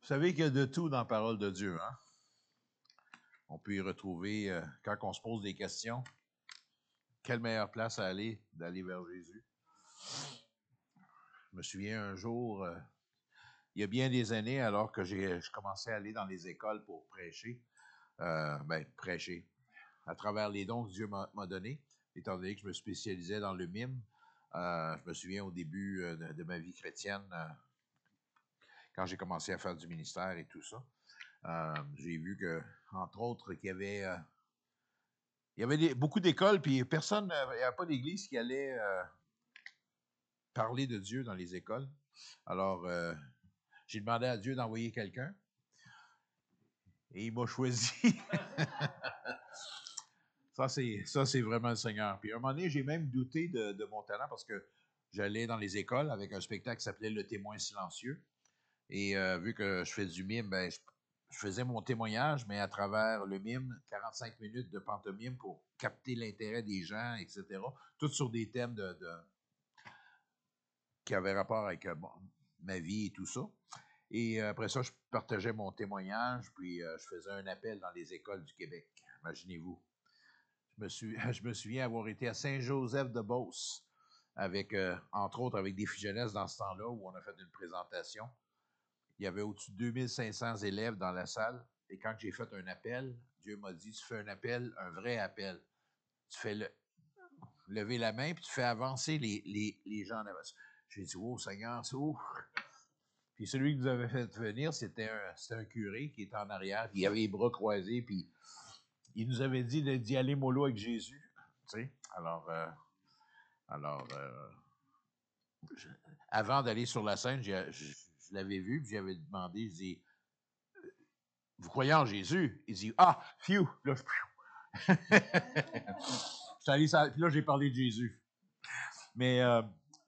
Vous savez qu'il y a de tout dans la parole de Dieu, hein? On peut y retrouver, quand on se pose des questions, quelle meilleure place à aller, d'aller vers Jésus? Je me souviens un jour, il y a bien des années, alors que je commençais à aller dans les écoles pour prêcher, prêcher, à travers les dons que Dieu m'a donnés, étant donné que je me spécialisais dans le mime. Je me souviens au début de ma vie chrétienne, quand j'ai commencé à faire du ministère et tout ça, j'ai vu que, entre autres, qu'il y avait beaucoup d'écoles, puis personne, il n'y avait pas d'église qui allait parler de Dieu dans les écoles. Alors, j'ai demandé à Dieu d'envoyer quelqu'un, et il m'a choisi. Ça, c'est vraiment le Seigneur. Puis à un moment donné, j'ai même douté de mon talent parce que j'allais dans les écoles avec un spectacle qui s'appelait Le Témoin silencieux. Et vu que je fais du mime, je faisais mon témoignage, mais à travers le mime, 45 minutes de pantomime pour capter l'intérêt des gens, etc. Tout sur des thèmes qui avaient rapport avec ma vie et tout ça. Et après ça, je partageais mon témoignage, puis je faisais un appel dans les écoles du Québec. Imaginez-vous. Je me souviens avoir été à Saint-Joseph-de-Beauce, avec, entre autres, avec des filles jeunesse dans ce temps-là, où on a fait une présentation. Il y avait au-dessus de 2500 élèves dans la salle. Et quand j'ai fait un appel, Dieu m'a dit, tu fais un appel, un vrai appel. Tu fais lever la main, puis tu fais avancer les gens en avant. J'ai dit, oh Seigneur, c'est ouf. Puis celui qui nous avait fait venir, c'était un curé qui était en arrière, puis il avait les bras croisés, puis il nous avait dit d'y aller mollo avec Jésus. Tu sais? Alors avant d'aller sur la scène, je l'avais vu, puis j'avais demandé, je dis, vous croyez en Jésus? Il dit, ah, phew, là, puis là, j'ai parlé de Jésus. Mais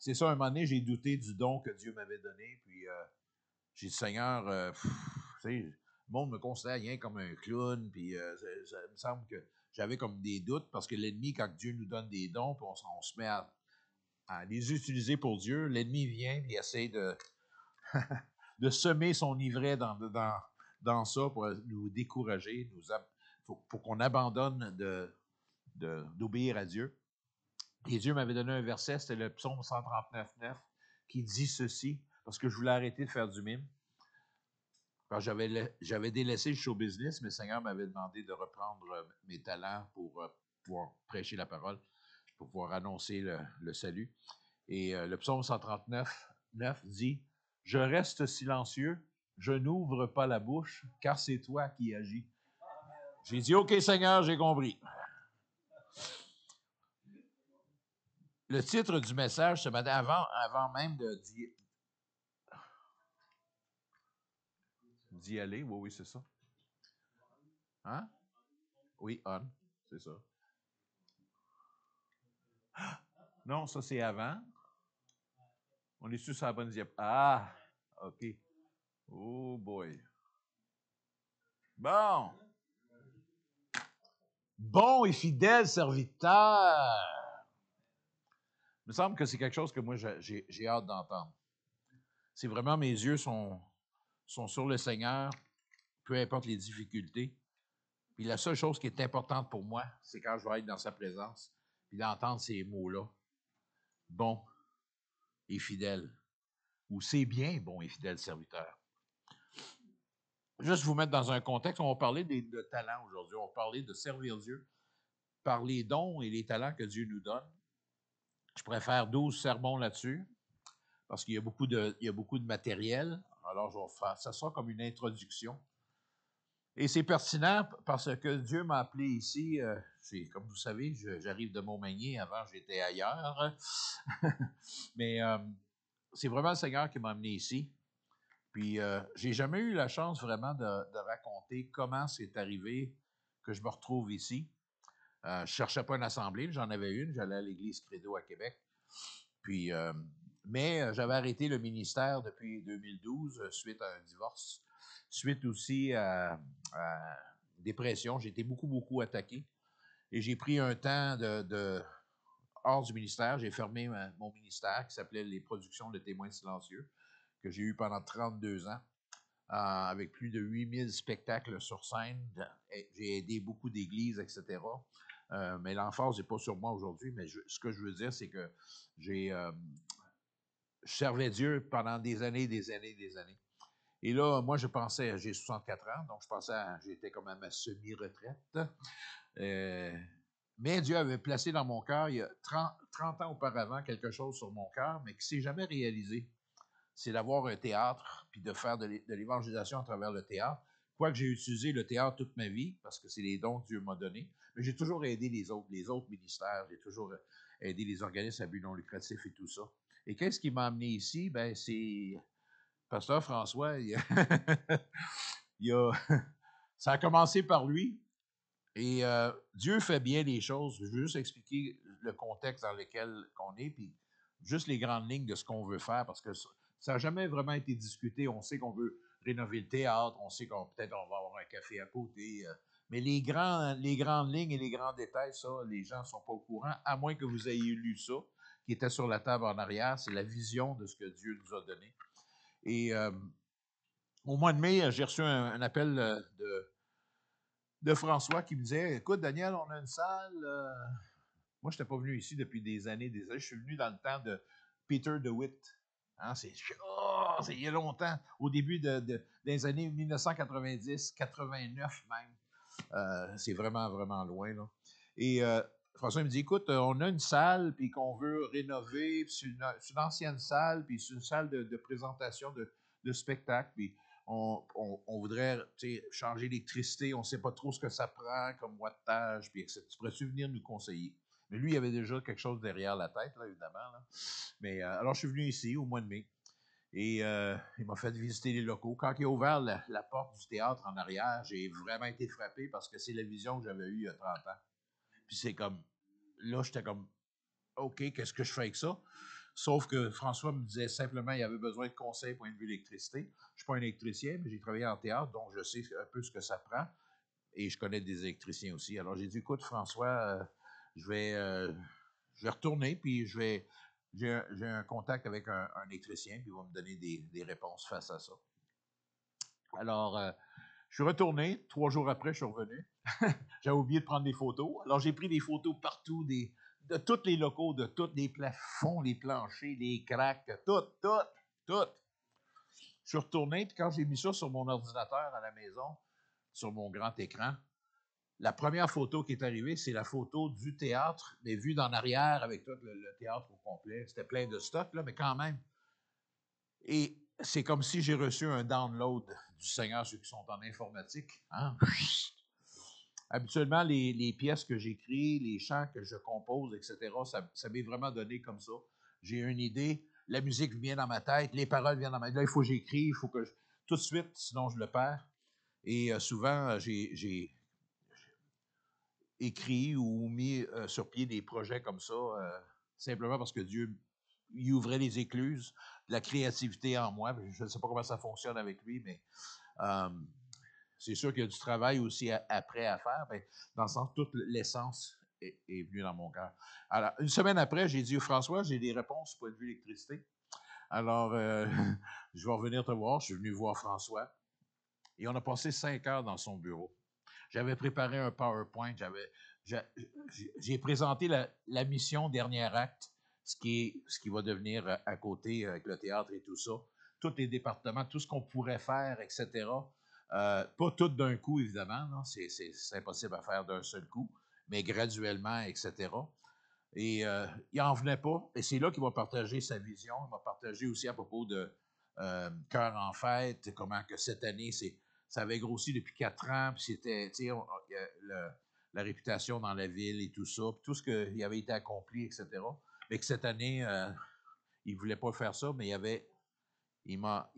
c'est ça, un moment donné, j'ai douté du don que Dieu m'avait donné, puis j'ai dit, Seigneur, tu sais, le monde me considère rien comme un clown, puis ça me semble que j'avais comme des doutes, parce que l'ennemi, quand Dieu nous donne des dons, puis on se met à les utiliser pour Dieu, l'ennemi vient et essaie de semer son ivraie dans ça pour nous décourager, pour qu'on abandonne d'obéir à Dieu. Et Dieu m'avait donné un verset, c'était le psaume 139:9, qui dit ceci, parce que je voulais arrêter de faire du mime. J'avais délaissé le show business, mais le Seigneur m'avait demandé de reprendre mes talents pour pouvoir prêcher la parole, pour pouvoir annoncer le salut. Et le psaume 139:9 dit « Je reste silencieux, je n'ouvre pas la bouche, car c'est toi qui agis. » J'ai dit « OK, Seigneur, j'ai compris. » Le titre du message ce matin, avant même d'y aller, oui, c'est ça. Hein? Oui, on, c'est ça. Non, ça c'est avant. On est sur la bonne diapo. Ah, OK. Oh boy. Bon. Bon et fidèle serviteur. Il me semble que c'est quelque chose que moi, j'ai hâte d'entendre. Si vraiment mes yeux sont sur le Seigneur, peu importe les difficultés. Puis la seule chose qui est importante pour moi, c'est quand je vais être dans sa présence, puis d'entendre ces mots-là. Bon et fidèle. Ou c'est bien, bon et fidèle serviteur. Juste vous mettre dans un contexte, on va parler de talents aujourd'hui. On va parler de servir Dieu par les dons et les talents que Dieu nous donne. Je pourrais faire 12 sermons là-dessus, parce qu'il y a beaucoup de matériel. Alors, je vais faire ça sera comme une introduction. Et c'est pertinent parce que Dieu m'a appelé ici. Comme vous savez, j'arrive de Montmagny. Avant, j'étais ailleurs. Mais c'est vraiment le Seigneur qui m'a amené ici. Puis, j'ai jamais eu la chance vraiment de raconter comment c'est arrivé que je me retrouve ici. Je ne cherchais pas une assemblée, j'en avais une. J'allais à l'église Credo à Québec. Puis, mais j'avais arrêté le ministère depuis 2012 suite à un divorce, suite aussi à dépression. J'ai été beaucoup attaqué. Et j'ai pris un temps hors du ministère. J'ai fermé mon ministère qui s'appelait les Productions de témoins silencieux, que j'ai eu pendant 32 ans. avec plus de 8000 spectacles sur scène. J'ai aidé beaucoup d'églises, etc. Mais l'emphase n'est pas sur moi aujourd'hui, mais ce que je veux dire, c'est que j'ai je servais Dieu pendant des années, des années, des années. Et là, moi, je pensais, j'ai 64 ans, donc je pensais, j'étais comme à ma semi-retraite. Mais Dieu avait placé dans mon cœur, il y a 30 ans auparavant, quelque chose sur mon cœur, mais qui ne s'est jamais réalisé. C'est d'avoir un théâtre, puis de faire de l'évangélisation à travers le théâtre. Quoique j'ai utilisé le théâtre toute ma vie, parce que c'est les dons que Dieu m'a donnés, mais j'ai toujours aidé les autres ministères, j'ai toujours aidé les organismes à but non lucratif et tout ça. Et qu'est-ce qui m'a amené ici? Ben, c'est Pasteur François, il a, ça a commencé par lui. Et Dieu fait bien les choses. Je veux juste expliquer le contexte dans lequel on est, puis juste les grandes lignes de ce qu'on veut faire, parce que ça n'a jamais vraiment été discuté. On sait qu'on veut rénover le théâtre, on sait qu'on peut-être on va avoir un café à côté, mais les grandes lignes et les grands détails, ça, les gens ne sont pas au courant, à moins que vous ayez lu ça, qui était sur la table en arrière. C'est la vision de ce que Dieu nous a donné. Et au mois de mai, j'ai reçu un appel de François qui me disait, écoute, Daniel, on a une salle. Moi, je n'étais pas venu ici depuis des années, des années. Je suis venu dans le temps de Peter DeWitt. Hein, c'est il y a longtemps, au début des années 1990, 89 même. C'est vraiment, vraiment loin. Là. Et François me dit, écoute, on a une salle, puis qu'on veut rénover, c'est une ancienne salle, puis c'est une salle de présentation de spectacle, puis on voudrait changer l'électricité, on ne sait pas trop ce que ça prend comme wattage, puis etc. Tu pourrais-tu venir nous conseiller? Mais lui, il avait déjà quelque chose derrière la tête, là, évidemment. Là. Mais alors, je suis venu ici au mois de mai. Et il m'a fait visiter les locaux. Quand il a ouvert la porte du théâtre en arrière, j'ai vraiment été frappé parce que c'est la vision que j'avais eue il y a 30 ans. Puis c'est comme, là, j'étais comme, OK, qu'est-ce que je fais avec ça? Sauf que François me disait simplement qu'il avait besoin de conseils point de vue électricité. Je ne suis pas un électricien, mais j'ai travaillé en théâtre, donc je sais un peu ce que ça prend. Et je connais des électriciens aussi. Alors j'ai dit, écoute, François, je vais, euh, je vais retourner, puis j'ai un contact avec un électricien, puis il va me donner des réponses face à ça. Alors, je suis retourné. 3 jours après, je suis revenu. J'avais oublié de prendre des photos. Alors, j'ai pris des photos partout, de tous les locaux, de tous les plafonds, les planchers, les craques, tout. Je suis retourné, puis quand j'ai mis ça sur mon ordinateur à la maison, sur mon grand écran, la première photo qui est arrivée, c'est la photo du théâtre, mais vue d'en arrière avec tout le théâtre au complet. C'était plein de stock, là, mais quand même. Et c'est comme si j'ai reçu un download du Seigneur, ceux qui sont en informatique. Hein? Habituellement, les pièces que j'écris, les chants que je compose, etc., ça m'est vraiment donné comme ça. J'ai une idée, la musique vient dans ma tête, les paroles viennent dans ma tête. Là, il faut que j'écris, il faut que tout de suite, sinon je le perds. Et souvent, j'ai écrit ou mis sur pied des projets comme ça, simplement parce que Dieu il ouvrait les écluses de la créativité en moi. Je ne sais pas comment ça fonctionne avec lui, mais euh, c'est sûr qu'il y a du travail aussi après à faire, mais dans le sens, toute l'essence est venue dans mon cœur. Alors, une semaine après, j'ai dit, François, j'ai des réponses au point de vue électricité. Alors, je vais revenir te voir. Je suis venu voir François. Et on a passé 5 heures dans son bureau. J'avais préparé un PowerPoint. J'ai présenté la mission dernier acte, ce qui va devenir à côté avec le théâtre et tout ça. Tous les départements, tout ce qu'on pourrait faire, etc. Pas tout d'un coup, évidemment. C'est impossible à faire d'un seul coup, mais graduellement, etc. Et il n'en venait pas. Et c'est là qu'il m'a partagé sa vision. Il m'a partagé aussi à propos de Cœur en fête, comment que cette année, ça avait grossi depuis 4 ans, puis c'était, tu sais, la réputation dans la ville et tout ça, puis tout ce qui avait été accompli, etc. Mais que cette année, il ne voulait pas faire ça, mais il m'a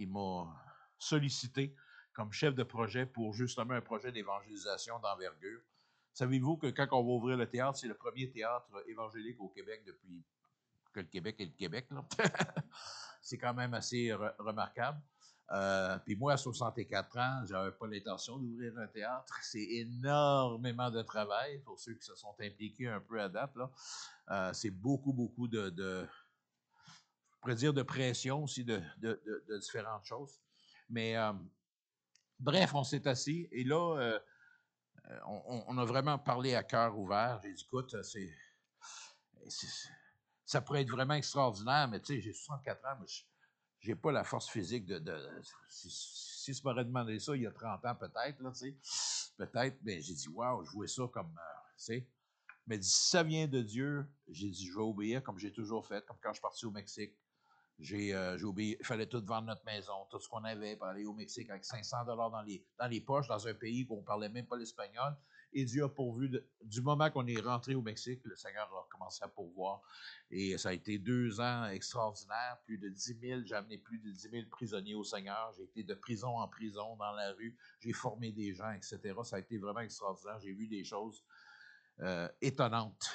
sollicité comme chef de projet pour justement un projet d'évangélisation d'envergure. Savez-vous que quand on va ouvrir le théâtre, c'est le premier théâtre évangélique au Québec depuis que le Québec est le Québec. Là. C'est quand même assez remarquable. Puis moi, à 64 ans, je n'avais pas l'intention d'ouvrir un théâtre. C'est énormément de travail pour ceux qui se sont impliqués un peu à date. Là. C'est beaucoup, beaucoup je pourrais dire de pression aussi de différentes choses. Mais Bref, on s'est assis et là, on a vraiment parlé à cœur ouvert. J'ai dit, écoute, ça pourrait être vraiment extraordinaire, mais tu sais, j'ai 64 ans, mais j'ai pas la force physique si tu m'aurais demandé ça il y a 30 ans, peut-être, là, tu sais, peut-être, mais j'ai dit, waouh, je vois ça comme, tu sais, mais si ça vient de Dieu, j'ai dit, je vais obéir comme j'ai toujours fait, comme quand je suis parti au Mexique. J'ai oublié, il fallait tout vendre notre maison, tout ce qu'on avait pour aller au Mexique avec 500 $ dans les poches, dans un pays où on ne parlait même pas l'espagnol. Et Dieu a pourvu, du moment qu'on est rentré au Mexique, le Seigneur a commencé à pourvoir. Et ça a été 2 ans extraordinaires, plus de 10 000, j'ai amené plus de 10 000 prisonniers au Seigneur. J'ai été de prison en prison, dans la rue, j'ai formé des gens, etc. Ça a été vraiment extraordinaire. J'ai vu des choses étonnantes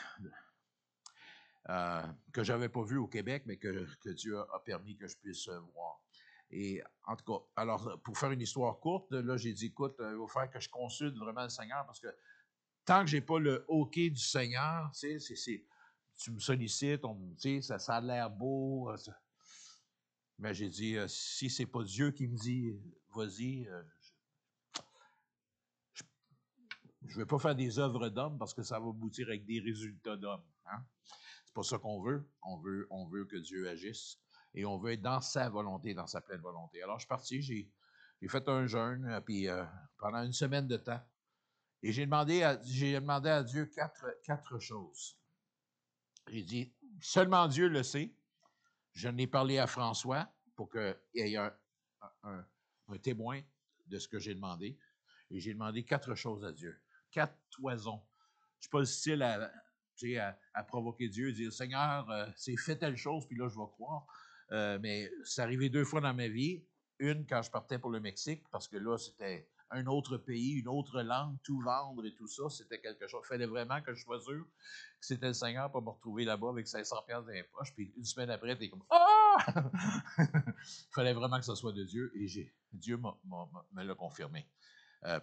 que je n'avais pas vu au Québec, mais que Dieu a permis que je puisse voir. Et en tout cas, alors, pour faire une histoire courte, là, j'ai dit, écoute, il va falloir que je consulte vraiment le Seigneur parce que tant que je n'ai pas le OK du Seigneur, tu me sollicites, ça a l'air beau. Mais j'ai dit, si c'est pas Dieu qui me dit, vas-y, je ne vais pas faire des œuvres d'homme parce que ça va aboutir avec des résultats d'homme. Hein? C'est pas ça qu'on veut. On veut que Dieu agisse et on veut être dans sa volonté, dans sa pleine volonté. Alors, je suis parti, j'ai fait un jeûne, puis pendant une semaine de temps, et j'ai demandé à Dieu quatre choses. J'ai dit, seulement Dieu le sait. Je n'ai parlé à François pour qu'il y ait un témoin de ce que j'ai demandé. Et j'ai demandé 4 choses à Dieu. 4 toisons. Je ne suis pas le style à provoquer Dieu, dire Seigneur, c'est fait telle chose, puis là, je vais croire. Mais c'est arrivé 2 fois dans ma vie. Une, quand je partais pour le Mexique, parce que là, c'était un autre pays, une autre langue, tout vendre et tout ça, c'était quelque chose. Il fallait vraiment que je sois sûr que c'était le Seigneur pour me retrouver là-bas avec 500 $ dans les poches. Puis une semaine après, t'es comme Ah! Il fallait vraiment que ce soit de Dieu et Dieu me l'a confirmé.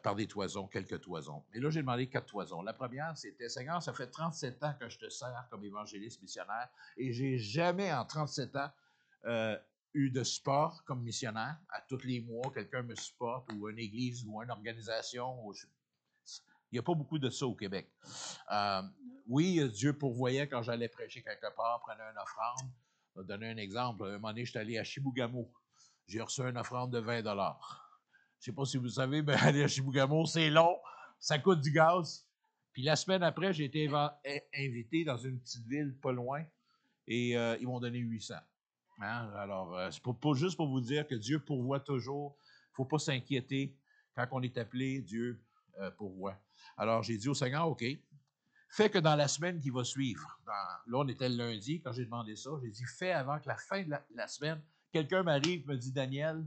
Par des toisons, quelques toisons. Et là, j'ai demandé 4 toisons. La première, c'était Seigneur, ça fait 37 ans que je te sers comme évangéliste missionnaire et j'ai jamais en 37 ans eu de support comme missionnaire. À tous les mois, quelqu'un me supporte ou une église ou une organisation. Il n'y a pas beaucoup de ça au Québec. Oui, Dieu pourvoyait quand j'allais prêcher quelque part, prenait une offrande. Je vais donner un exemple. Un moment donné, je suis allé à Chibougamau. J'ai reçu une offrande de 20 $. Je ne sais pas si vous savez, mais aller à Chibougamau, c'est long. Ça coûte du gaz. Puis la semaine après, j'ai été invité dans une petite ville pas loin et ils m'ont donné 800. Hein? Alors, c'est pas juste pour vous dire que Dieu pourvoit toujours. Il ne faut pas s'inquiéter. Quand on est appelé, Dieu pourvoit. Alors, j'ai dit au Seigneur, OK, fais que dans la semaine qui va suivre, là, on était le lundi, quand j'ai demandé ça, j'ai dit, fais avant que la fin de la semaine, quelqu'un m'arrive, me dit, Daniel,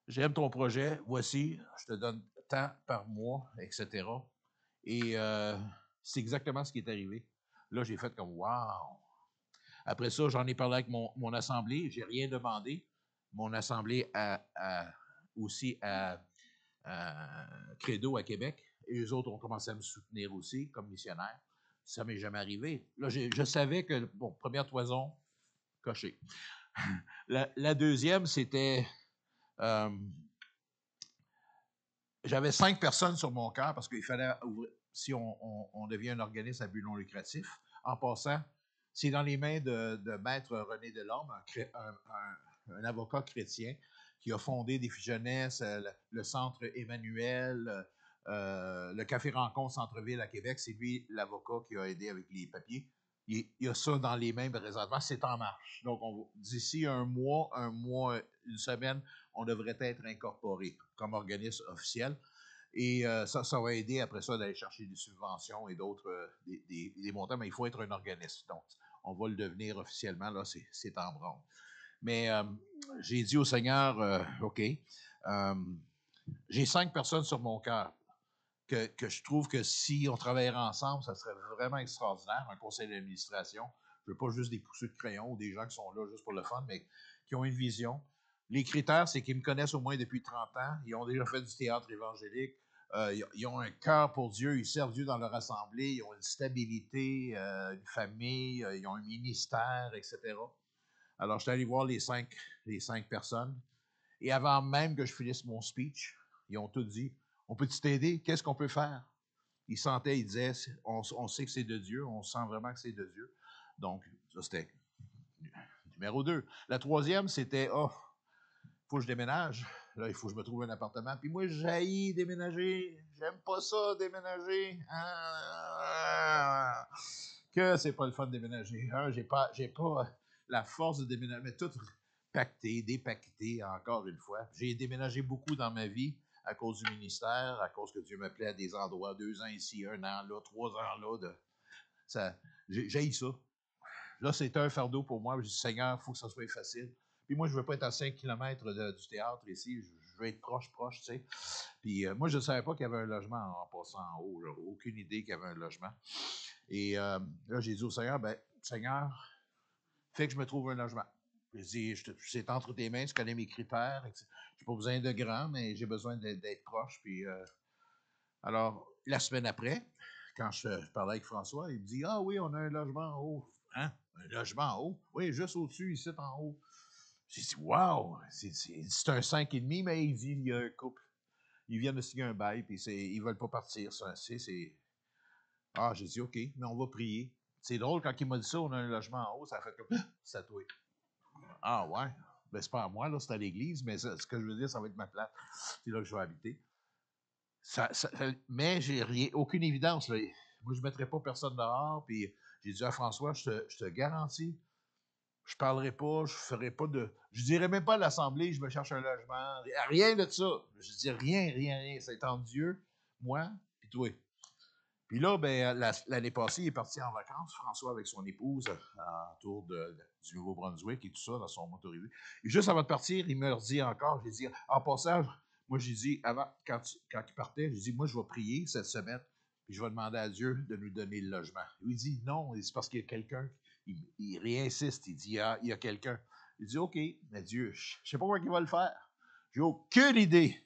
j'aime ton projet, voici, je te donne tant par mois, etc. Et c'est exactement ce qui est arrivé. Là, j'ai fait comme, wow! Après ça, j'en ai parlé avec mon assemblée, j'ai rien demandé. Mon assemblée aussi à Credo à Québec, et eux autres ont commencé à me soutenir aussi comme missionnaire. Ça m'est jamais arrivé. Là, je savais que, bon, première toison, coché. La deuxième, c'était, j'avais 5 personnes sur mon cœur parce qu'il fallait ouvrir, si on devient un organisme à but non lucratif. En passant, c'est dans les mains de Maître René Delorme, un avocat chrétien qui a fondé Défi Jeunesse, le Centre Emmanuel, le Café Rencontre Centre-Ville à Québec. C'est lui l'avocat qui a aidé avec les papiers. Il y a ça dans les mains présentement. C'est en marche. Donc, d'ici un mois, une semaine, on devrait être incorporé comme organisme officiel. Et ça va aider après ça d'aller chercher des subventions et d'autres, des montants, mais il faut être un organisme. Donc, on va le devenir officiellement, là, c'est en branle. Mais j'ai dit au Seigneur, OK, j'ai 5 personnes sur mon cœur que je trouve que si on travaillerait ensemble, ça serait vraiment extraordinaire, un conseil d'administration. Je ne veux pas juste des pousseux de crayon ou des gens qui sont là juste pour le fun, mais qui ont une vision. Les critères, c'est qu'ils me connaissent au moins depuis 30 ans. Ils ont déjà fait du théâtre évangélique. Ils ont un cœur pour Dieu. Ils servent Dieu dans leur assemblée. Ils ont une stabilité, une famille. Ils ont un ministère, etc. Alors, je suis allé voir les cinq personnes. Et avant même que je finisse mon speech, Ils ont tout dit. On peut-tu t'aider? Qu'est-ce qu'on peut faire? Ils sentaient, ils disaient, on sait que c'est de Dieu, on sent vraiment que c'est de Dieu. Donc, ça, c'était numéro 2. La troisième, c'était, il faut que je déménage. Là, il faut que je me trouve un appartement. Puis moi, j'haïs déménager. J'aime pas ça, déménager. Que c'est pas le fun de déménager. J'ai pas la force de déménager. Mais tout pacté, dépaqueté, encore une fois. J'ai déménagé beaucoup dans ma vie à cause du ministère, à cause que Dieu m'appelait à des endroits, 2 ans ici, 1 an là, 3 ans là. J'haïs ça. Là, c'était un fardeau pour moi. Je dis, Seigneur, il faut que ça soit facile. Puis moi, je ne veux pas être à 5 km du théâtre ici. Je veux être proche, tu sais. Puis moi, je ne savais pas qu'il y avait un logement en passant en haut. Là. Aucune idée qu'il y avait un logement. Et là, j'ai dit au Seigneur, Seigneur, fais que je me trouve un logement. J'ai dit, c'est entre tes mains, tu connais mes critères. Je n'ai pas besoin de grand, mais j'ai besoin d'être proche. Puis alors, la semaine après, quand je parlais avec François, il me dit, ah oui, on a un logement en haut. Hein? Un logement en haut? Oui, juste au-dessus, ici, en haut. J'ai dit, wow! C'est un 5,5, mais il dit, il y a un couple. Ils viennent de signer un bail, puis ils ne veulent pas partir. Ah, j'ai dit, OK, mais on va prier. C'est drôle, quand il m'a dit ça, on a un logement en haut, ça a fait comme, c'est à toi. Ah, ouais. Ben, c'est pas à moi, là, c'est à l'église, mais ce que je veux dire, ça va être ma place. C'est là que je vais habiter. Mais j'ai aucune évidence. Là. Moi, je ne mettrai pas personne dehors, puis j'ai dit à François, je te garantis, je ne parlerai pas, je ferai pas de. Je dirai même pas à l'Assemblée, je me cherche un logement. Rien de ça. Je dis rien. C'est en Dieu, moi, puis toi. Puis là, l'année passée, il est parti en vacances, François, avec son épouse, autour du Nouveau-Brunswick et tout ça, dans son motorisé. Et juste avant de partir, il me le dit encore, j'ai dit, en passage, moi, j'ai dit, quand il partait, j'ai dit, moi, je vais prier cette semaine, puis je vais demander à Dieu de nous donner le logement. Il dit, non, c'est parce qu'il y a quelqu'un, il réinsiste, il dit, il y a quelqu'un. Il dit, OK, mais Dieu, je ne sais pas comment il va le faire. J'ai aucune idée.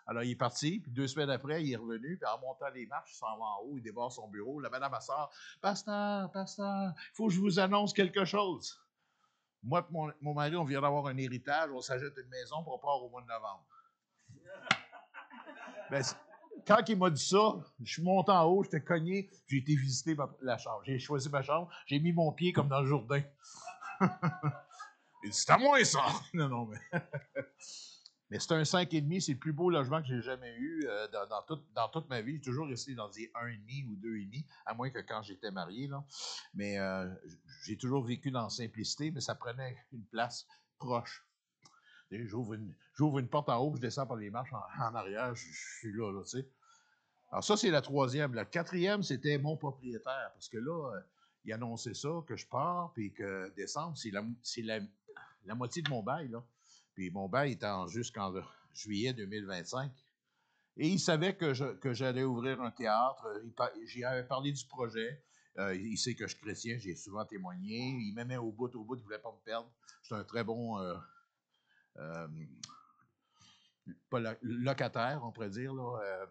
Alors, il est parti, puis 2 semaines après, il est revenu, puis en montant les marches, il s'en va en haut, il débarque son bureau. La madame sort, Pasteur, il faut que je vous annonce quelque chose. Moi et mon mari, on vient d'avoir un héritage, on s'achète une maison pour part au mois de novembre. Ben, quand il m'a dit ça, je suis monté en haut, j'étais cogné, j'ai été visiter la chambre. J'ai choisi ma chambre, j'ai mis mon pied comme dans le Jourdain. Il dit, c'est à moi ça! Non, mais. Mais c'est un 5,5, c'est le plus beau logement que j'ai jamais eu dans toute ma vie. J'ai toujours resté dans des 1,5 ou 2,5, à moins que quand j'étais marié. Là. Mais j'ai toujours vécu dans la simplicité, mais ça prenait une place proche. J'ouvre une porte en haut, je descends par les marches en arrière, je suis là, tu sais. Alors ça, c'est la troisième. La quatrième, c'était mon propriétaire, parce que là, il annonçait ça, que je pars, puis que décembre, c'est la moitié de mon bail, là. Puis mon bail était jusqu'en juillet 2025. Et il savait que j'allais ouvrir un théâtre. J'y avais parlé du projet. Il sait que je suis chrétien, j'ai souvent témoigné. Il m'aimait au bout, il ne voulait pas me perdre. Je suis un très bon locataire, on pourrait dire. Là.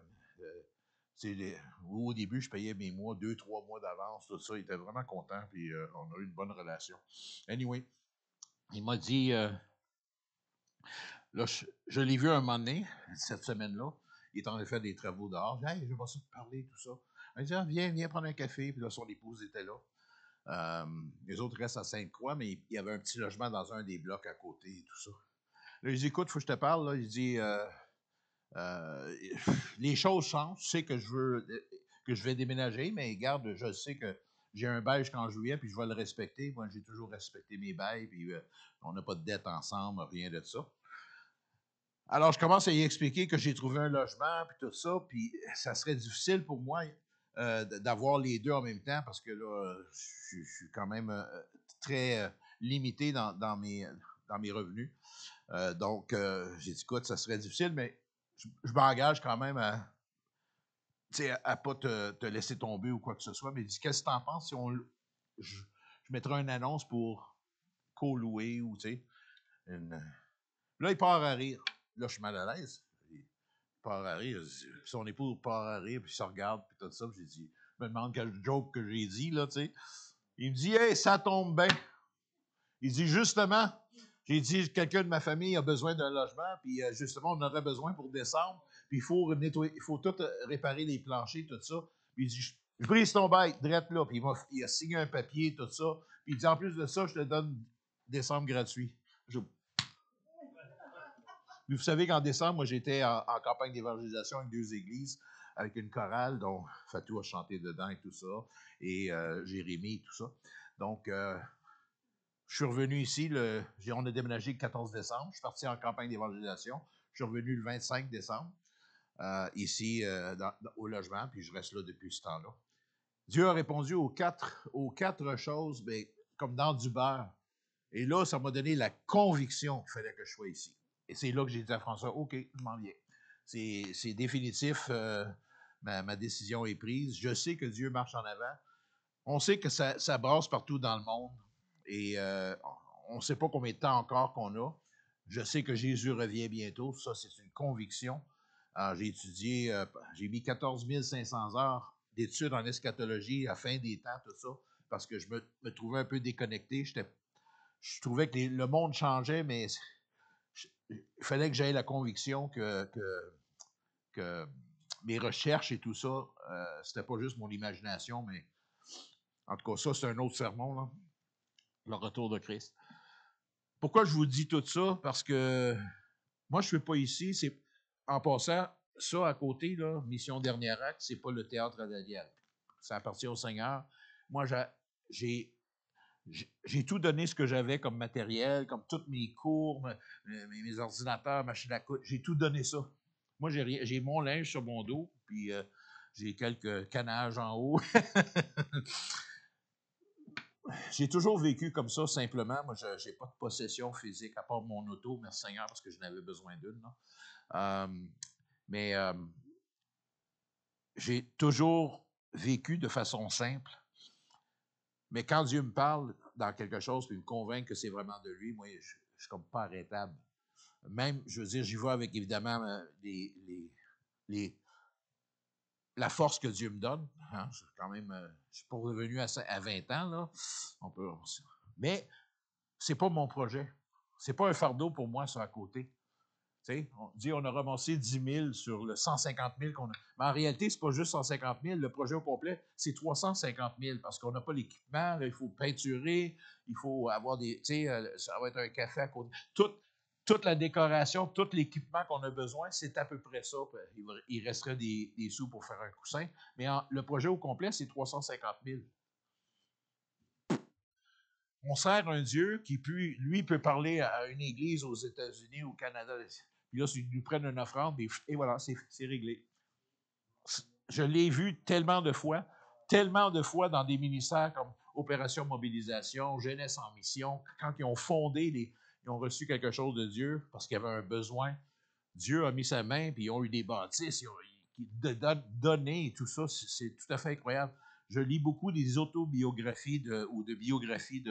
Au début, je payais mes mois, 2-3 mois d'avance, tout ça. Il était vraiment content, puis on a eu une bonne relation. Anyway, il m'a dit, là, je l'ai vu un moment donné, cette semaine-là, il est en train de faire des travaux dehors. J'ai dit, hey, je vais ça te parler, tout ça. Il dit, viens prendre un café, puis là, son épouse était là. Les autres restent à Sainte-Croix, mais il y avait un petit logement dans un des blocs à côté et tout ça. Là, je dis, écoute, il faut que je te parle. Là. Il dit, les choses changent. Tu sais que je vais déménager, mais garde, je sais que j'ai un bail jusqu'en juillet, puis je vais le respecter. Moi, j'ai toujours respecté mes bails, puis on n'a pas de dette ensemble, rien de ça. Alors, je commence à y expliquer que j'ai trouvé un logement, puis tout ça, puis ça serait difficile pour moi d'avoir les deux en même temps, parce que là, je suis quand même très limité dans mes revenus. Donc, j'ai dit, écoute, ça serait difficile, mais je m'engage quand même à ne pas te laisser tomber ou quoi que ce soit. Mais il dit, qu'est-ce que tu en penses si je mettrais une annonce pour co-louer ou, tu sais, Là, il part à rire. Là, je suis mal à l'aise. Il part à rire. Puis son épouse part à rire, puis il se regarde, puis tout ça. Puis j'ai dit, je me demande quel joke que j'ai dit, là, tu sais. Il me dit, hey, ça tombe bien. Il dit, justement, J'ai dit, quelqu'un de ma famille a besoin d'un logement, puis justement, on aurait besoin pour décembre, puis il faut nettoyer, il faut tout réparer les planchers, tout ça. Puis il dit, je brise ton bail, drette là, puis il a signé un papier, tout ça. Puis il dit, en plus de ça, je te donne décembre gratuit. Puis vous savez qu'en décembre, moi, j'étais en campagne d'évangélisation avec 2 églises, avec une chorale, dont Fatou a chanté dedans et tout ça, et Jérémie et tout ça. Donc, je suis revenu ici, on a déménagé le 14 décembre. Je suis parti en campagne d'évangélisation. Je suis revenu le 25 décembre, ici, au logement, puis je reste là depuis ce temps-là. Dieu a répondu aux quatre choses, bien, comme dans du beurre. Et là, ça m'a donné la conviction qu'il fallait que je sois ici. Et c'est là que j'ai dit à François, OK, je m'en viens. C'est définitif, ma décision est prise. Je sais que Dieu marche en avant. On sait que ça brasse partout dans le monde. Et on ne sait pas combien de temps encore qu'on a. Je sais que Jésus revient bientôt. Ça, c'est une conviction. J'ai étudié, j'ai mis 14 500 heures d'études en eschatologie à fin des temps, tout ça, parce que je me trouvais un peu déconnecté. Je trouvais que le monde changeait, mais il fallait que j'aie la conviction que mes recherches et tout ça, c'était pas juste mon imagination, mais en tout cas, ça, c'est un autre sermon, là, le retour de Christ. Pourquoi je vous dis tout ça? Parce que moi, je ne suis pas ici. En passant, ça à côté, là, Mission Dernier Acte, c'est pas le théâtre à Daniel. Ça appartient au Seigneur. Moi, j'ai tout donné ce que j'avais comme matériel, comme tous mes cours, mes ordinateurs, machines à coudre. J'ai tout donné ça. Moi, j'ai mon linge sur mon dos, puis j'ai quelques canages en haut. J'ai toujours vécu comme ça, simplement. Moi, je n'ai pas de possession physique, à part mon auto, merci Seigneur, parce que je n'avais besoin d'une. Mais j'ai toujours vécu de façon simple. Mais quand Dieu me parle dans quelque chose, puis me convainc que c'est vraiment de lui, moi, je suis comme pas arrêtable. Même, je veux dire, j'y vais avec, évidemment, la force que Dieu me donne. Hein, je suis pas revenu à 20 ans, là. Mais c'est pas mon projet. C'est pas un fardeau pour moi, ça, à côté. On dit on a ramassé 10 000 sur le 150 000 qu'on a. Mais en réalité, ce n'est pas juste 150 000. Le projet au complet, c'est 350 000 parce qu'on n'a pas l'équipement. Là, il faut peinturer, il faut avoir ça va être un café à côté. Toute la décoration, tout l'équipement qu'on a besoin, c'est à peu près ça. Il resterait des sous pour faire un coussin. Mais le projet au complet, c'est 350 000. On sert un Dieu qui, lui, peut parler à une église aux États-Unis, au Canada. Puis là, ils nous prennent une offrande, et voilà, c'est réglé. Je l'ai vu tellement de fois dans des ministères comme Opération Mobilisation, Jeunesse en Mission, quand ils ont fondé, ils ont reçu quelque chose de Dieu parce qu'il y avait un besoin. Dieu a mis sa main, puis ils ont eu des bâtisses, ils ont donné et tout ça. C'est tout à fait incroyable. Je lis beaucoup des autobiographies ou de biographies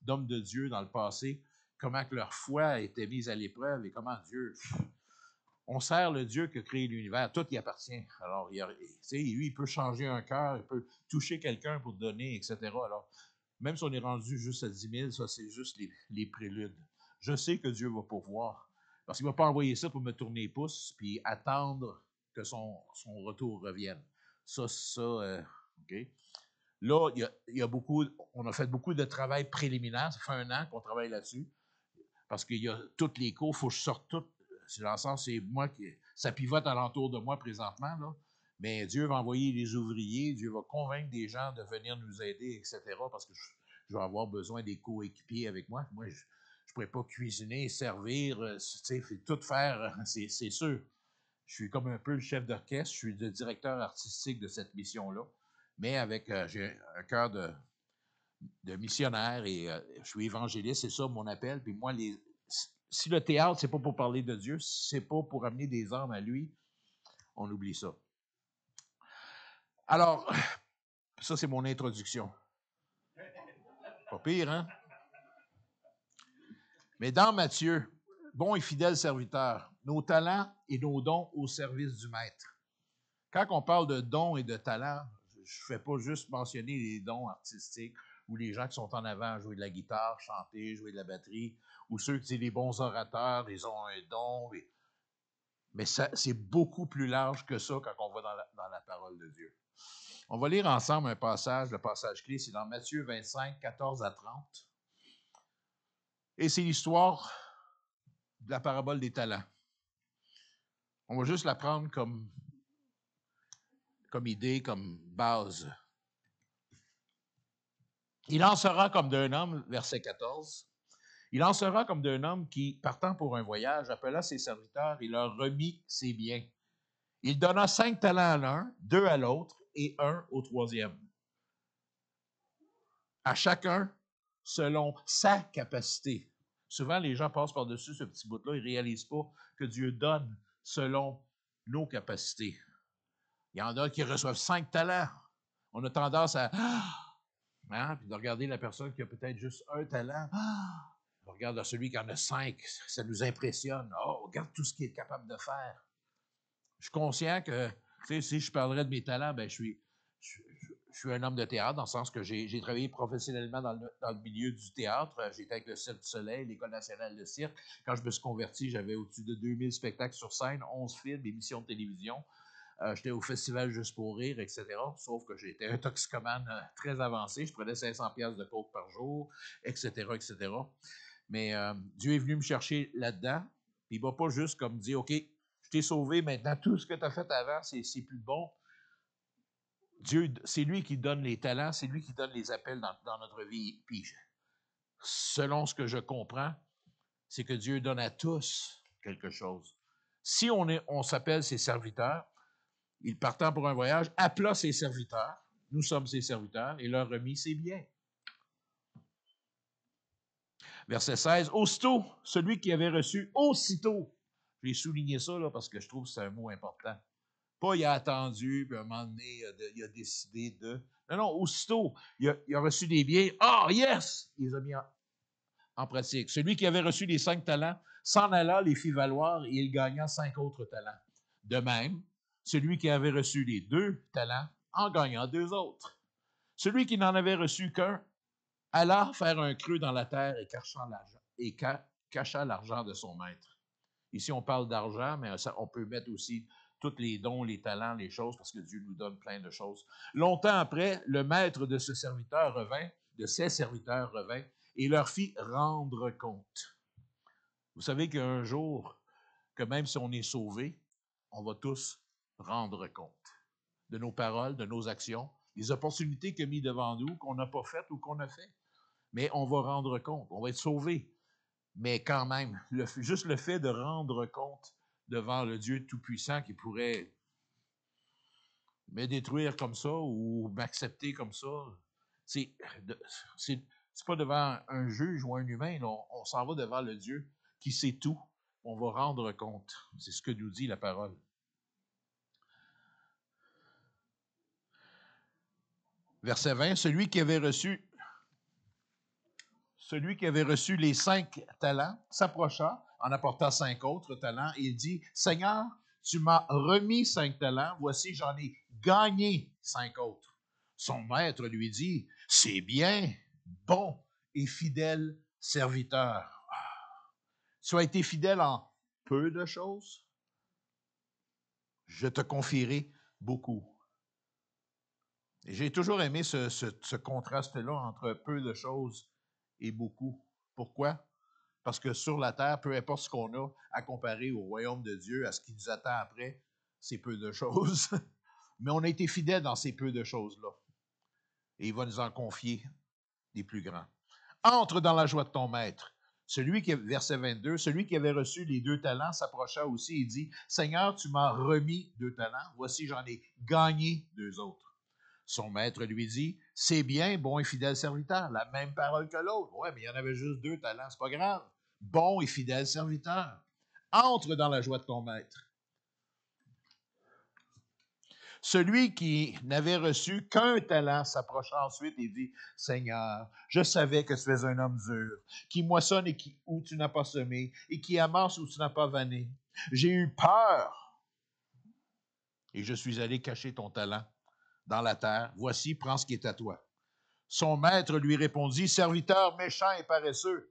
d'hommes de Dieu dans le passé, comment que leur foi a été mise à l'épreuve et comment Dieu... On sert le Dieu qui a créé l'univers, tout y appartient. Alors, lui, il peut changer un cœur, il peut toucher quelqu'un pour donner, etc. Alors, même si on est rendu juste à 10 000, ça, c'est juste les préludes. Je sais que Dieu va pourvoir, parce qu'il ne va pas envoyer ça pour me tourner les pouces, puis attendre que son retour revienne. Ça, OK. Là, on a fait beaucoup de travail préliminaire. Ça fait 1 an qu'on travaille là-dessus, parce qu'il y a toutes les cours, il faut que je sorte toutes. C'est dans le sens, c'est moi ça pivote alentour de moi présentement, là. Mais Dieu va envoyer les ouvriers, Dieu va convaincre des gens de venir nous aider, etc., parce que je vais avoir besoin des coéquipiers avec moi. Moi, je ne pourrais pas cuisiner, servir, tout faire, c'est sûr. Je suis comme un peu le chef d'orchestre, je suis le directeur artistique de cette mission-là, mais j'ai un cœur de missionnaire et je suis évangéliste, c'est ça mon appel. Puis moi, si le théâtre, c'est pas pour parler de Dieu, si c'est pas pour amener des âmes à lui, on oublie ça. Alors, ça, c'est mon introduction. Pas pire, hein? Mais dans Matthieu, bon et fidèle serviteur, nos talents et nos dons au service du Maître. Quand on parle de dons et de talents, je ne fais pas juste mentionner les dons artistiques ou les gens qui sont en avant à jouer de la guitare, chanter, jouer de la batterie ou ceux qui sont des bons orateurs, ils ont un don. Mais c'est beaucoup plus large que ça quand on va dans la parole de Dieu. On va lire ensemble un passage, le passage clé, c'est dans Matthieu 25, 14 à 30. Et c'est l'histoire de la parabole des talents. On va juste la prendre comme idée, comme base. Il en sera comme d'un homme, verset 14, il en sera comme d'un homme qui, partant pour un voyage, appela ses serviteurs et leur remit ses biens. Il donna 5 talents à l'un, 2 à l'autre et 1 au troisième. À chacun selon sa capacité. Souvent, les gens passent par-dessus ce petit bout-là, ils ne réalisent pas que Dieu donne selon nos capacités. Il y en a qui reçoivent 5 talents. On a tendance à puis de regarder la personne qui a peut-être juste 1 talent. On regarde celui qui en a 5, ça nous impressionne. Oh, regarde tout ce qu'il est capable de faire. Je suis conscient que, si je parlerais de mes talents, ben je suis un homme de théâtre, dans le sens que j'ai travaillé professionnellement dans le milieu du théâtre. J'étais avec le Cirque du Soleil, l'École nationale de cirque. Quand je me suis converti, j'avais au-dessus de 2000 spectacles sur scène, 11 films, émissions de télévision. J'étais au festival Juste pour rire, etc. Sauf que j'étais un toxicomane très avancé. Je prenais 500$ de coke par jour, etc., etc. Mais Dieu est venu me chercher là-dedans. Puis il ne va pas juste comme dire, OK, je t'ai sauvé, maintenant tout ce que tu as fait avant, c'est plus bon. Dieu, c'est lui qui donne les talents, c'est lui qui donne les appels dans notre vie. Puis, selon ce que je comprends, c'est que Dieu donne à tous quelque chose. Si on s'appelle ses serviteurs, il partant pour un voyage, appela ses serviteurs, nous sommes ses serviteurs, et leur remit ses biens. Verset 16, aussitôt, celui qui avait reçu, aussitôt, j'ai souligné ça là, parce que je trouve que c'est un mot important. Pas il a attendu, puis à un moment donné, il a décidé de... Non, aussitôt, il a reçu des biens. Ah, yes! Il les a mis en pratique. Celui qui avait reçu les 5 talents s'en alla, les fit valoir, et il gagna 5 autres talents. De même, celui qui avait reçu les 2 talents en gagna 2 autres. Celui qui n'en avait reçu qu'un alla faire un creux dans la terre et cacha l'argent de son maître. Ici, on parle d'argent, mais on peut mettre aussi tous les dons, les talents, les choses, parce que Dieu nous donne plein de choses. Longtemps après, le maître de ses serviteurs revint, et leur fit rendre compte. Vous savez qu'un jour, que même si on est sauvé, on va tous rendre compte de nos paroles, de nos actions, des opportunités qu'il a mis devant nous, qu'on n'a pas faites ou qu'on a fait. Mais on va rendre compte, on va être sauvé. Mais quand même, juste le fait de rendre compte devant le Dieu Tout-Puissant qui pourrait me détruire comme ça ou m'accepter comme ça, c'est pas devant un juge ou un humain, là, on s'en va devant le Dieu qui sait tout. On va rendre compte. C'est ce que nous dit la parole. Verset 20, celui qui avait reçu les 5 talents s'approcha en apportant 5 autres talents et il dit, Seigneur, tu m'as remis 5 talents, voici j'en ai gagné 5 autres. Son maître lui dit, c'est bien, bon et fidèle serviteur. Tu as été fidèle en peu de choses, je te confierai beaucoup. Et j'ai toujours aimé ce contraste-là entre peu de choses et beaucoup. Pourquoi? Parce que sur la terre, peu importe ce qu'on a à comparer au royaume de Dieu, à ce qui nous attend après, c'est peu de choses. Mais on a été fidèles dans ces peu de choses-là. Et il va nous en confier des plus grands. Entre dans la joie de ton maître. Verset 22, celui qui avait reçu les 2 talents s'approcha aussi et dit, Seigneur, tu m'as remis 2 talents, voici j'en ai gagné 2 autres. Son maître lui dit, c'est bien, bon et fidèle serviteur, la même parole que l'autre. Ouais, mais il y en avait juste 2 talents, c'est pas grave. Bon et fidèle serviteur, entre dans la joie de ton maître. Celui qui n'avait reçu qu'un talent s'approcha ensuite et dit, Seigneur, je savais que tu es un homme dur, qui moissonne où tu n'as pas semé, et qui amasse où tu n'as pas vanné. J'ai eu peur, et je suis allé cacher ton talent dans la terre. Voici, prends ce qui est à toi. Son maître lui répondit, serviteur méchant et paresseux,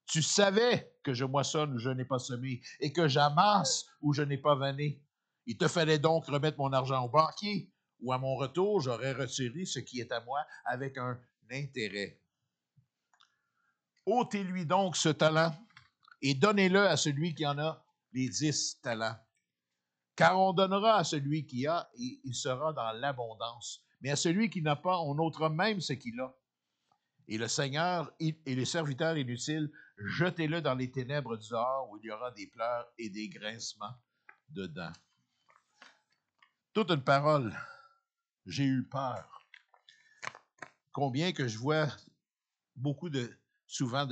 Tu savais que je moissonne où je n'ai pas semé et que j'amasse où je n'ai pas vanné. Il te fallait donc remettre mon argent au banquier, ou à mon retour, j'aurais retiré ce qui est à moi avec un intérêt. Ôtez-lui donc ce talent et donnez-le à celui qui en a les 10 talents. Car on donnera à celui qui a et il sera dans l'abondance. Mais à celui qui n'a pas, on ôtera même ce qu'il a. Et le Seigneur et les serviteurs inutiles, jetez-le dans les ténèbres du dehors où il y aura des pleurs et des grincements dedans. Toute une parole. J'ai eu peur. Combien que je vois beaucoup souvent,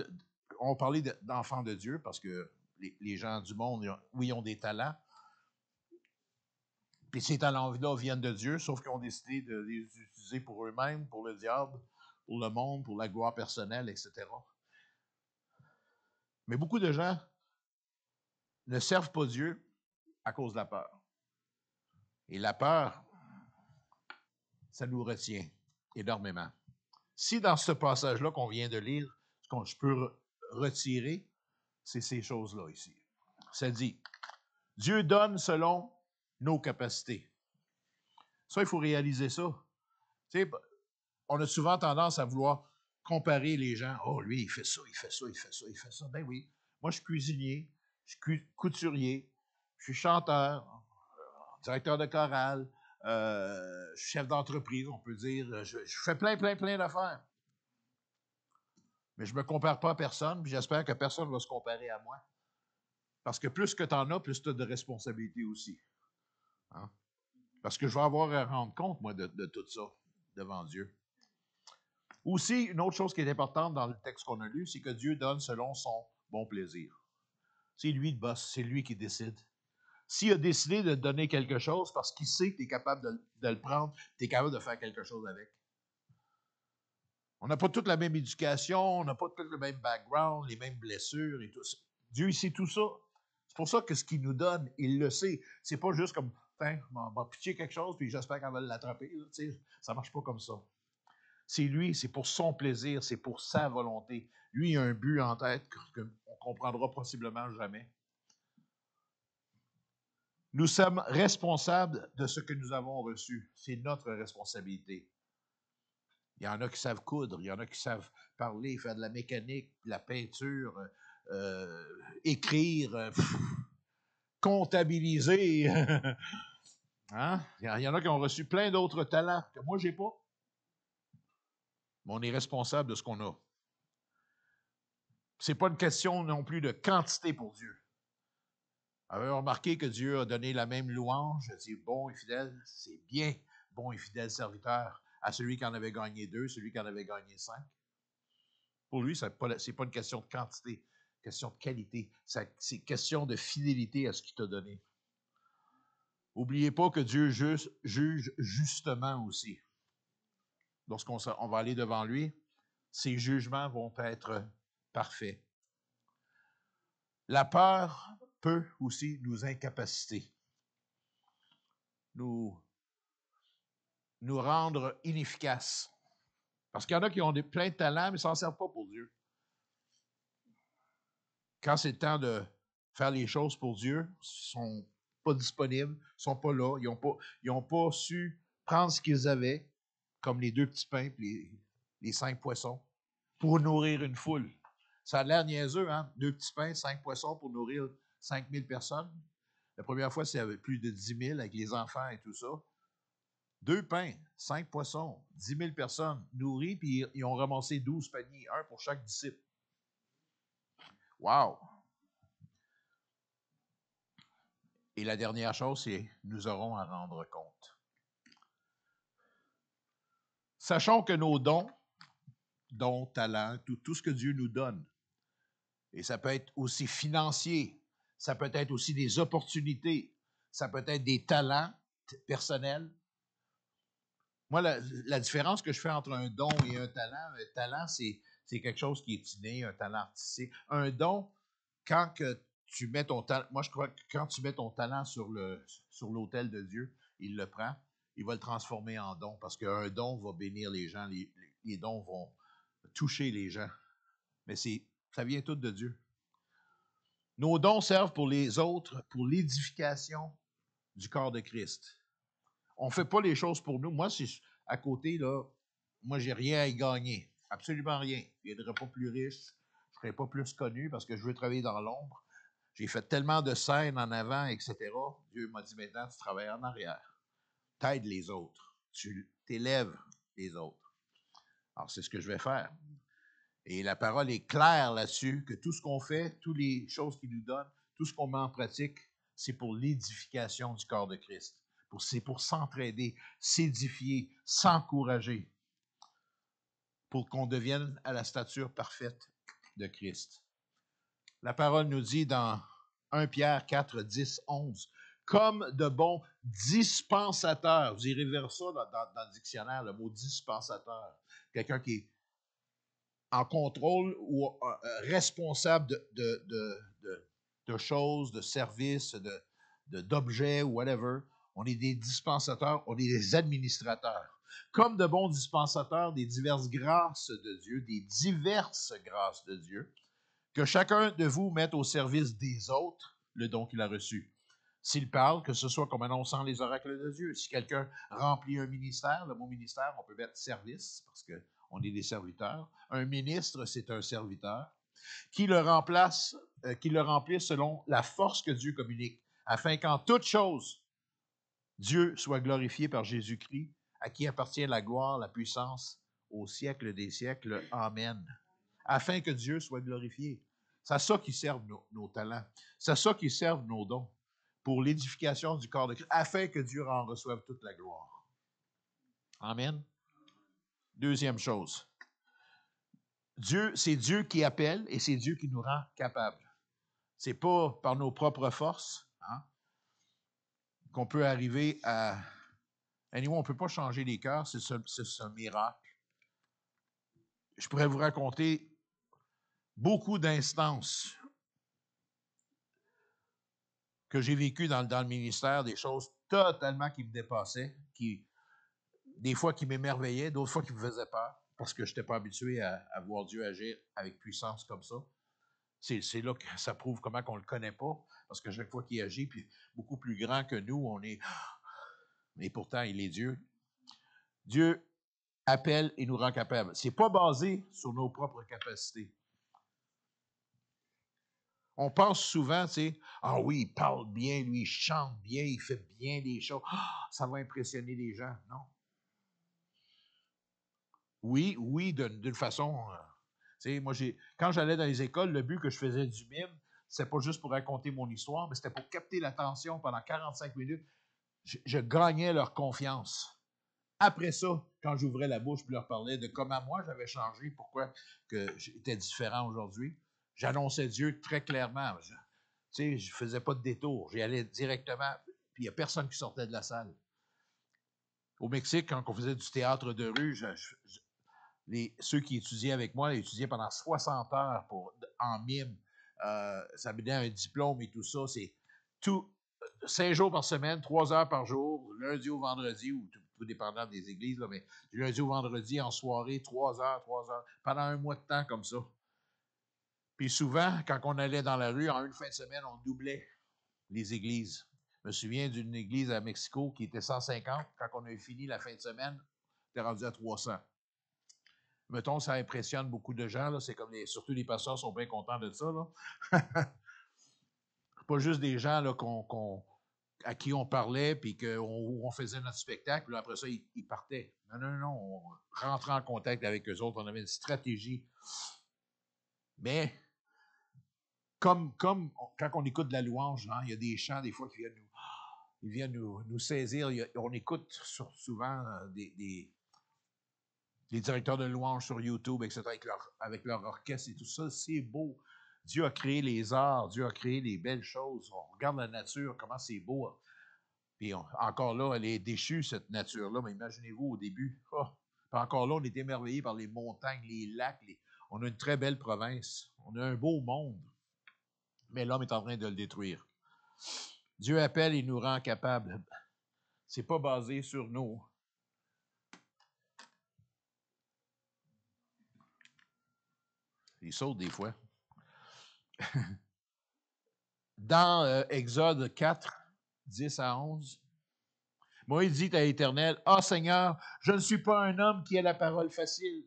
on parlait d'enfants de Dieu parce que les gens du monde, oui, ont des talents. Puis ces talents-là viennent de Dieu, sauf qu'ils ont décidé de les utiliser pour eux-mêmes, pour le diable, pour le monde, pour la gloire personnelle, etc. Mais beaucoup de gens ne servent pas Dieu à cause de la peur. Et la peur, ça nous retient énormément. Si dans ce passage-là qu'on vient de lire, ce que je peux retirer, c'est ces choses-là ici. Ça dit, Dieu donne selon nos capacités. Ça, il faut réaliser ça. Tu sais, on a souvent tendance à vouloir comparer les gens. Oh, lui, il fait ça, il fait ça, il fait ça, il fait ça. Ben oui, moi, je suis cuisinier, je suis couturier, je suis chanteur, directeur de chorale, chef d'entreprise, on peut dire. Je fais plein d'affaires. Mais je ne me compare pas à personne, puis j'espère que personne ne va se comparer à moi. Parce que plus que tu en as, plus tu as de responsabilités aussi. Hein? Parce que je vais avoir à rendre compte, moi, de tout ça devant Dieu. Aussi, une autre chose qui est importante dans le texte qu'on a lu, c'est que Dieu donne selon son bon plaisir. C'est lui le boss, c'est lui qui décide. S'il a décidé de te donner quelque chose parce qu'il sait que tu es capable de le prendre, tu es capable de faire quelque chose avec. On n'a pas toute la même éducation, on n'a pas tout le même background, les mêmes blessures et tout ça. Dieu, il sait tout ça. C'est pour ça que ce qu'il nous donne, il le sait. C'est pas juste comme, tiens, on va pitcher quelque chose, puis j'espère qu'on va l'attraper. Ça marche pas comme ça. C'est lui, c'est pour son plaisir, c'est pour sa volonté. Lui, il a un but en tête qu'on ne comprendra possiblement jamais. Nous sommes responsables de ce que nous avons reçu. C'est notre responsabilité. Il y en a qui savent coudre, il y en a qui savent parler, faire de la mécanique, de la peinture, écrire, comptabiliser. Hein? Il y en a qui ont reçu plein d'autres talents que moi, je n'ai pas. Mais on est responsable de ce qu'on a. Ce n'est pas une question non plus de quantité pour Dieu. Avez-vous remarqué que Dieu a donné la même louange? Il dit bon et fidèle, c'est bien, bon et fidèle serviteur, à celui qui en avait gagné 2, celui qui en avait gagné 5. Pour lui, ce n'est pas une question de quantité, question de qualité. C'est question de fidélité à ce qu'il t'a donné. N'oubliez pas que Dieu juge justement aussi. Lorsqu'on va aller devant lui, ses jugements vont être parfaits. La peur peut aussi nous incapaciter, nous rendre inefficaces. Parce qu'il y en a qui ont plein de talents, mais ne s'en servent pas pour Dieu. Quand c'est le temps de faire les choses pour Dieu, ils ne sont pas disponibles, ils ne sont pas là, ils n'ont pas su prendre ce qu'ils avaient, comme les 2 petits pains et les 5 poissons, pour nourrir une foule. Ça a l'air niaiseux, hein? 2 petits pains, 5 poissons pour nourrir 5000 personnes. La première fois, c'est plus de 10 000 avec les enfants et tout ça. 2 pains, 5 poissons, 10 000 personnes nourries, puis ils ont ramassé 12 paniers, un pour chaque disciple. Wow! Et la dernière chose, c'est nous aurons à rendre compte. Sachons que nos dons, talents, tout ce que Dieu nous donne, et ça peut être aussi financier, ça peut être aussi des opportunités, ça peut être des talents personnels. Moi, la différence que je fais entre un don et un talent, c'est quelque chose qui est inné, un talent artistique. Un don, quand que tu mets ton talent, moi je crois que quand tu mets ton talent sur l'autel de Dieu, il le prend, il va le transformer en don, parce qu'un don va bénir les gens, les dons vont toucher les gens. Mais c'est Ça vient tout de Dieu. Nos dons servent pour les autres, pour l'édification du corps de Christ. On ne fait pas les choses pour nous. Moi, si à côté, là, moi, j'ai rien à y gagner. Absolument rien. Je ne deviendrai pas plus riche. Je ne serai pas plus connu parce que je veux travailler dans l'ombre. J'ai fait tellement de scènes en avant, etc. Dieu m'a dit maintenant, tu travailles en arrière. T'aides les autres. Tu t'élèves les autres. Alors, c'est ce que je vais faire. Et la parole est claire là-dessus, que tout ce qu'on fait, toutes les choses qu'il nous donne, tout ce qu'on met en pratique, c'est pour l'édification du corps de Christ. C'est pour s'entraider, s'édifier, s'encourager, pour qu'on devienne à la stature parfaite de Christ. La parole nous dit dans 1 Pierre 4, 10, 11, comme de bons dispensateurs. Vous irez vers ça dans le dictionnaire, le mot dispensateur. Quelqu'un qui est en contrôle ou responsable de choses, de services, d'objets ou whatever. On est des dispensateurs, on est des administrateurs. Comme de bons dispensateurs des diverses grâces de Dieu, que chacun de vous mette au service des autres le don qu'il a reçu. S'il parle, que ce soit comme annonçant les oracles de Dieu. Si quelqu'un remplit un ministère, le mot ministère, on peut mettre service, parce qu'on est des serviteurs. Un ministre, c'est un serviteur. Qui le remplisse selon la force que Dieu communique, afin qu'en toute chose, Dieu soit glorifié par Jésus-Christ, à qui appartient la gloire, la puissance, au siècle des siècles. Amen. Afin que Dieu soit glorifié. C'est à ça qui servent nos talents. C'est à ça qui servent nos dons. Pour l'édification du corps de Christ, afin que Dieu en reçoive toute la gloire. Amen. Deuxième chose. C'est Dieu qui appelle et c'est Dieu qui nous rend capables. C'est pas par nos propres forces qu'on peut arriver à... Anyway, on ne peut pas changer les cœurs, c'est un miracle. Je pourrais vous raconter beaucoup d'instances que j'ai vécues dans le ministère, des choses totalement qui me dépassaient, des fois qui m'émerveillaient, d'autres fois qui me faisaient peur, parce que je n'étais pas habitué à voir Dieu agir avec puissance comme ça. C'est là que ça prouve comment on ne le connaît pas, parce que chaque fois qu'il agit, puis beaucoup plus grand que nous, on est... Mais pourtant, il est Dieu. Dieu appelle et nous rend capables. Ce n'est pas basé sur nos propres capacités. On pense souvent, tu sais, ah oui, il parle bien, lui, il chante bien, il fait bien des choses. Ah, ça va impressionner les gens. Non. Oui, d'une façon. Tu sais, moi, quand j'allais dans les écoles, le but que je faisais du mime, c'était pas juste pour raconter mon histoire, mais c'était pour capter l'attention pendant 45 minutes. Je gagnais leur confiance. Après ça, quand j'ouvrais la bouche et leur parlais de comment moi j'avais changé, pourquoi que j'étais différent aujourd'hui, j'annonçais Dieu très clairement. Je ne faisais pas de détour. J'y allais directement, puis il n'y a personne qui sortait de la salle. Au Mexique, quand on faisait du théâtre de rue, ceux qui étudiaient avec moi étudiaient pendant 60 heures en mime. Ça me donnait un diplôme et tout ça. C'est tout 5 jours par semaine, 3 heures par jour, lundi au vendredi, ou tout dépendant des églises, là, mais du lundi au vendredi en soirée, 3 heures, pendant un mois de temps comme ça. Puis souvent, quand on allait dans la rue, en une fin de semaine, on doublait les églises. Je me souviens d'une église à Mexico qui était 150. Quand on a fini la fin de semaine, on était rendu à 300. Mettons, ça impressionne beaucoup de gens. Là. C'est comme surtout les pasteurs sont bien contents de ça. Là. Pas juste des gens là, à qui on parlait puis qu'on faisait notre spectacle. Puis après ça, ils partaient. Non. On rentrait en contact avec eux autres. On avait une stratégie. Mais comme quand on écoute de la louange, il y a des chants des fois qui viennent nous saisir. On écoute souvent des directeurs de louange sur YouTube, etc., avec leur orchestre et tout ça. C'est beau. Dieu a créé les arts, Dieu a créé les belles choses. On regarde la nature, comment c'est beau. Puis encore là, elle est déchue, cette nature-là. Mais imaginez-vous au début. Oh. Puis encore là, on est émerveillé par les montagnes, les lacs. On a une très belle province. On a un beau monde. Mais l'homme est en train de le détruire. Dieu appelle et nous rend capables. C'est pas basé sur nous. Il saute des fois. dans Exode 4, 10 à 11, Moïse dit à l'Éternel, « Ah Seigneur, je ne suis pas un homme qui a la parole facile.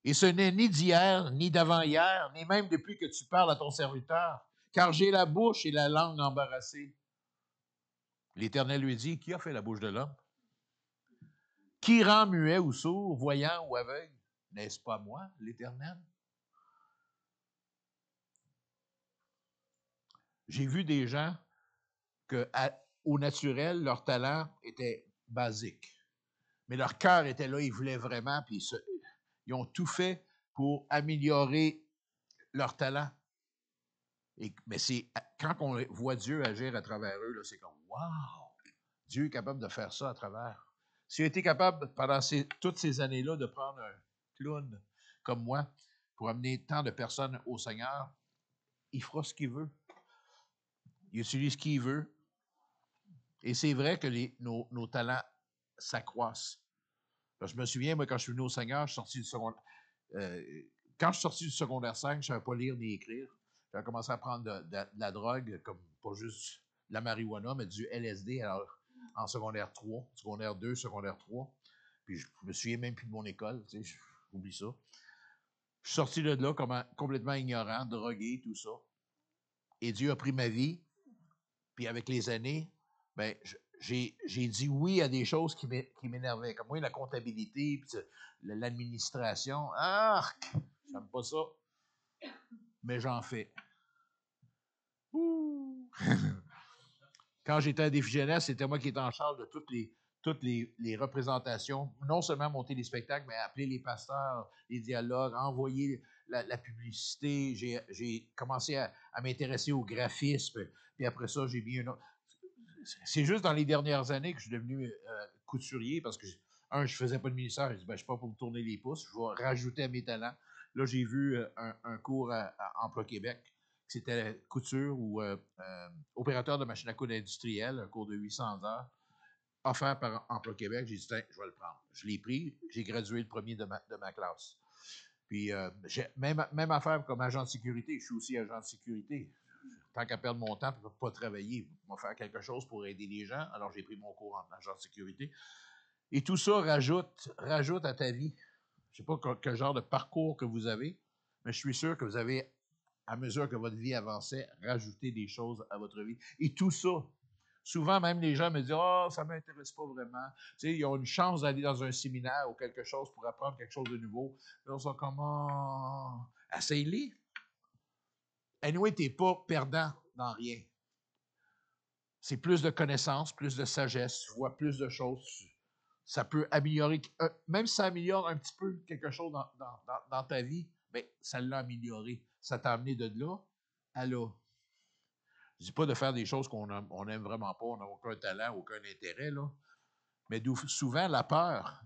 Et ce n'est ni d'hier, ni d'avant-hier, ni même depuis que tu parles à ton serviteur, car j'ai la bouche et la langue embarrassées. » L'Éternel lui dit, « Qui a fait la bouche de l'homme? Qui rend muet ou sourd, voyant ou aveugle? N'est-ce pas moi, l'Éternel? » J'ai vu des gens que, au naturel, leur talent était basique. Mais leur cœur était là, ils voulaient vraiment, puis ils ont tout fait pour améliorer leur talent. Mais c'est quand on voit Dieu agir à travers eux, c'est comme « Wow! Dieu est capable de faire ça à travers. » S'il a été capable, pendant toutes ces années-là, de prendre un clown comme moi pour amener tant de personnes au Seigneur, il fera ce qu'il veut. Il utilise ce qu'il veut. Et c'est vrai que nos talents s'accroissent. Parce que je me souviens, moi, quand je suis venu au Seigneur, je suis sorti du secondaire. Quand je suis sorti du secondaire 5, je ne savais pas lire ni écrire. J'ai commencé à prendre de la drogue, comme pas juste de la marijuana, mais du LSD en secondaire 3, secondaire 2, secondaire 3. Puis je me souviens même plus de mon école, tu sais, j'oublie ça. Je suis sorti de là complètement ignorant, drogué, tout ça. Et Dieu a pris ma vie. Puis avec les années, ben, j'ai dit oui à des choses qui m'énervaient. Comme moi, la comptabilité, puis l'administration. Ah! J'aime pas ça. Mais j'en fais. Ouh. Quand j'étais à Défi Jeunesse, c'était moi qui étais en charge de toutes les représentations. Non seulement monter les spectacles, mais appeler les pasteurs, les dialogues, envoyer la publicité. J'ai commencé à m'intéresser au graphisme. Puis après ça, j'ai mis un autre. C'est juste dans les dernières années que je suis devenu couturier parce que, je faisais pas de ministère. J'ai dit, ben, je ne suis pas pour me tourner les pouces. Je vais rajouter à mes talents. Là, j'ai vu un cours à Emploi Québec. C'était couture ou opérateur de machine à coudre industrielle, un cours de 800 heures, offert par Emploi Québec. J'ai dit, tiens, je vais le prendre. Je l'ai pris. J'ai gradué le premier de ma classe. Puis, même affaire comme agent de sécurité. Je suis aussi agent de sécurité. Tant qu'à perdre mon temps pour ne pas travailler, je vais faire quelque chose pour aider les gens. Alors, j'ai pris mon cours en agent de sécurité. Et tout ça rajoute à ta vie. Je ne sais pas quel genre de parcours que vous avez, mais je suis sûr que vous avez, à mesure que votre vie avançait, rajouté des choses à votre vie. Et tout ça, souvent même les gens me disent « Ah, ça ne m'intéresse pas vraiment. » Tu sais, ils ont une chance d'aller dans un séminaire ou quelque chose pour apprendre quelque chose de nouveau. Là, on sent comment essaye-les. Anyway, tu n'es pas perdant dans rien. C'est plus de connaissances, plus de sagesse, tu vois plus de choses. Ça peut améliorer, même si ça améliore un petit peu quelque chose dans ta vie, bien, ça l'a amélioré. Ça t'a amené de là à là. Je ne dis pas de faire des choses qu'on n'aime vraiment pas, on n'a aucun talent, aucun intérêt, là. Mais souvent, la peur.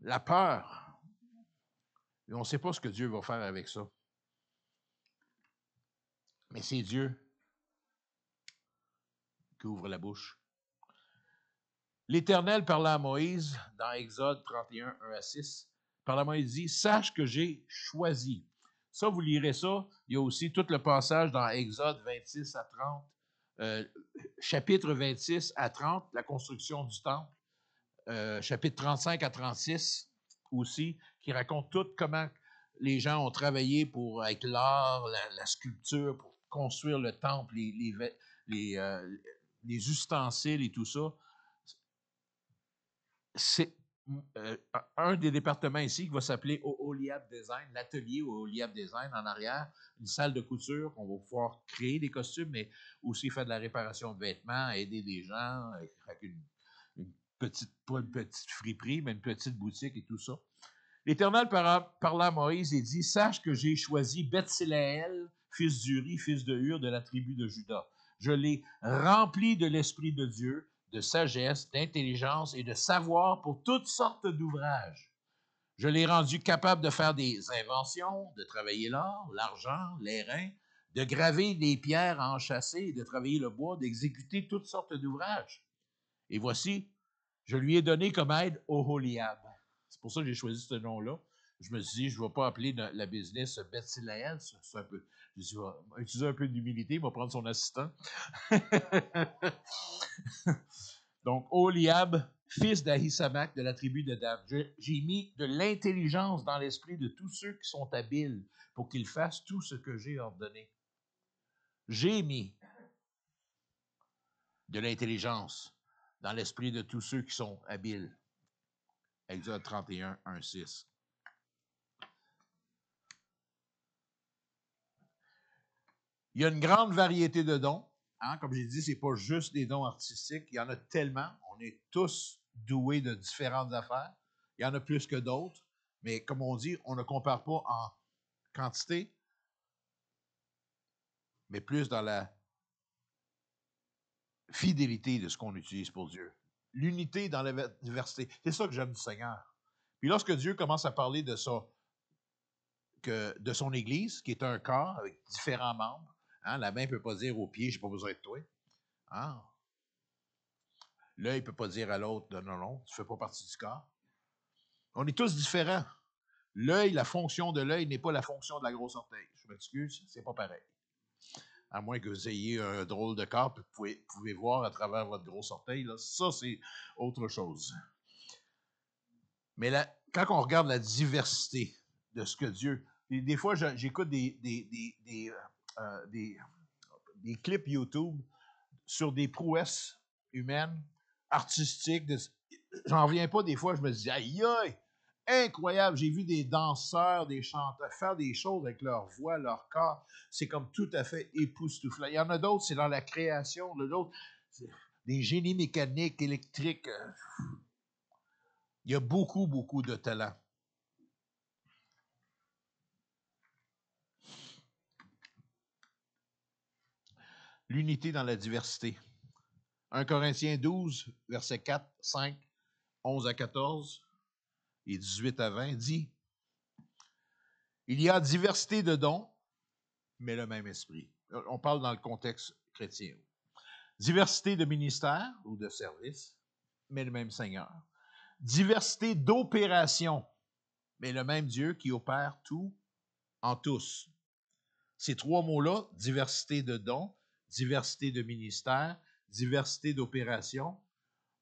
La peur. Et on ne sait pas ce que Dieu va faire avec ça. Mais c'est Dieu qui ouvre la bouche. L'Éternel parla à Moïse dans Exode 31, 1 à 6. Par la Moïse dit, « Sache que j'ai choisi. » Ça, vous lirez ça. Il y a aussi tout le passage dans Exode 26 à 30, chapitre 26 à 30, la construction du temple, chapitre 35 à 36 aussi, qui raconte tout comment les gens ont travaillé avec l'art, la sculpture, pour construire le temple, les ustensiles et tout ça. C'est un des départements ici qui va s'appeler Oholiab Design, l'atelier Oholiab Design en arrière, une salle de couture qu'on va pouvoir créer des costumes, mais aussi faire de la réparation de vêtements, aider des gens avec pas une petite friperie, mais une petite boutique et tout ça. L'Éternel parla à Moïse et dit, « Sache que j'ai choisi Bethsélaël, fils d'Uri, fils de Hur, de la tribu de Juda. Je l'ai rempli de l'Esprit de Dieu, de sagesse, d'intelligence et de savoir pour toutes sortes d'ouvrages. Je l'ai rendu capable de faire des inventions, de travailler l'or, l'argent, l'airain, de graver des pierres à enchâsser, de travailler le bois, d'exécuter toutes sortes d'ouvrages. Et voici, je lui ai donné comme aide Oholiab. » C'est pour ça que j'ai choisi ce nom-là. je me suis dit, je ne vais pas appeler la business Bethléem. C'est un peu. Je me suis dit, je vais utiliser un peu d'humilité, il va prendre son assistant. Donc, Oliab, fils d'Ahisamach de la tribu de Dan. J'ai mis de l'intelligence dans l'esprit de tous ceux qui sont habiles pour qu'ils fassent tout ce que j'ai ordonné. J'ai mis de l'intelligence dans l'esprit de tous ceux qui sont habiles. Exode 31, 1, 6. Il y a une grande variété de dons. Hein? Comme j'ai dit, ce n'est pas juste des dons artistiques. Il y en a tellement. On est tous doués de différentes affaires. Il y en a plus que d'autres. Mais comme on dit, on ne compare pas en quantité, mais plus dans la fidélité de ce qu'on utilise pour Dieu. L'unité dans la diversité. C'est ça que j'aime du Seigneur. Puis lorsque Dieu commence à parler de ça, de son Église, qui est un corps avec différents membres, hein, la main ne peut pas dire au pied, je n'ai pas besoin de toi. Hein? L'œil ne peut pas dire à l'autre, non, non, tu ne fais pas partie du corps. On est tous différents. L'œil, la fonction de l'œil n'est pas la fonction de la grosse orteil. Je m'excuse, c'est pas pareil. À moins que vous ayez un drôle de corps, puis vous pouvez voir à travers votre gros orteil, là, ça, c'est autre chose. Mais là, quand on regarde la diversité de ce que Dieu... Des fois, j'écoute des clips YouTube sur des prouesses humaines, artistiques. J'en reviens pas des fois, je me dis, aïe, aïe, incroyable. J'ai vu des danseurs, des chanteurs faire des choses avec leur voix, leur corps. C'est comme tout à fait époustouflant. Il y en a d'autres, c'est dans la création. D'autres, des génies mécaniques, électriques. Il y a beaucoup, beaucoup de talent. L'unité dans la diversité. 1 Corinthiens 12, versets 4, 5, 11 à 14 et 18 à 20 dit: il y a diversité de dons, mais le même esprit. On parle dans le contexte chrétien. Diversité de ministères ou de services, mais le même Seigneur. Diversité d'opérations, mais le même Dieu qui opère tout en tous. Ces trois mots-là, diversité de dons, diversité de ministères, diversité d'opérations.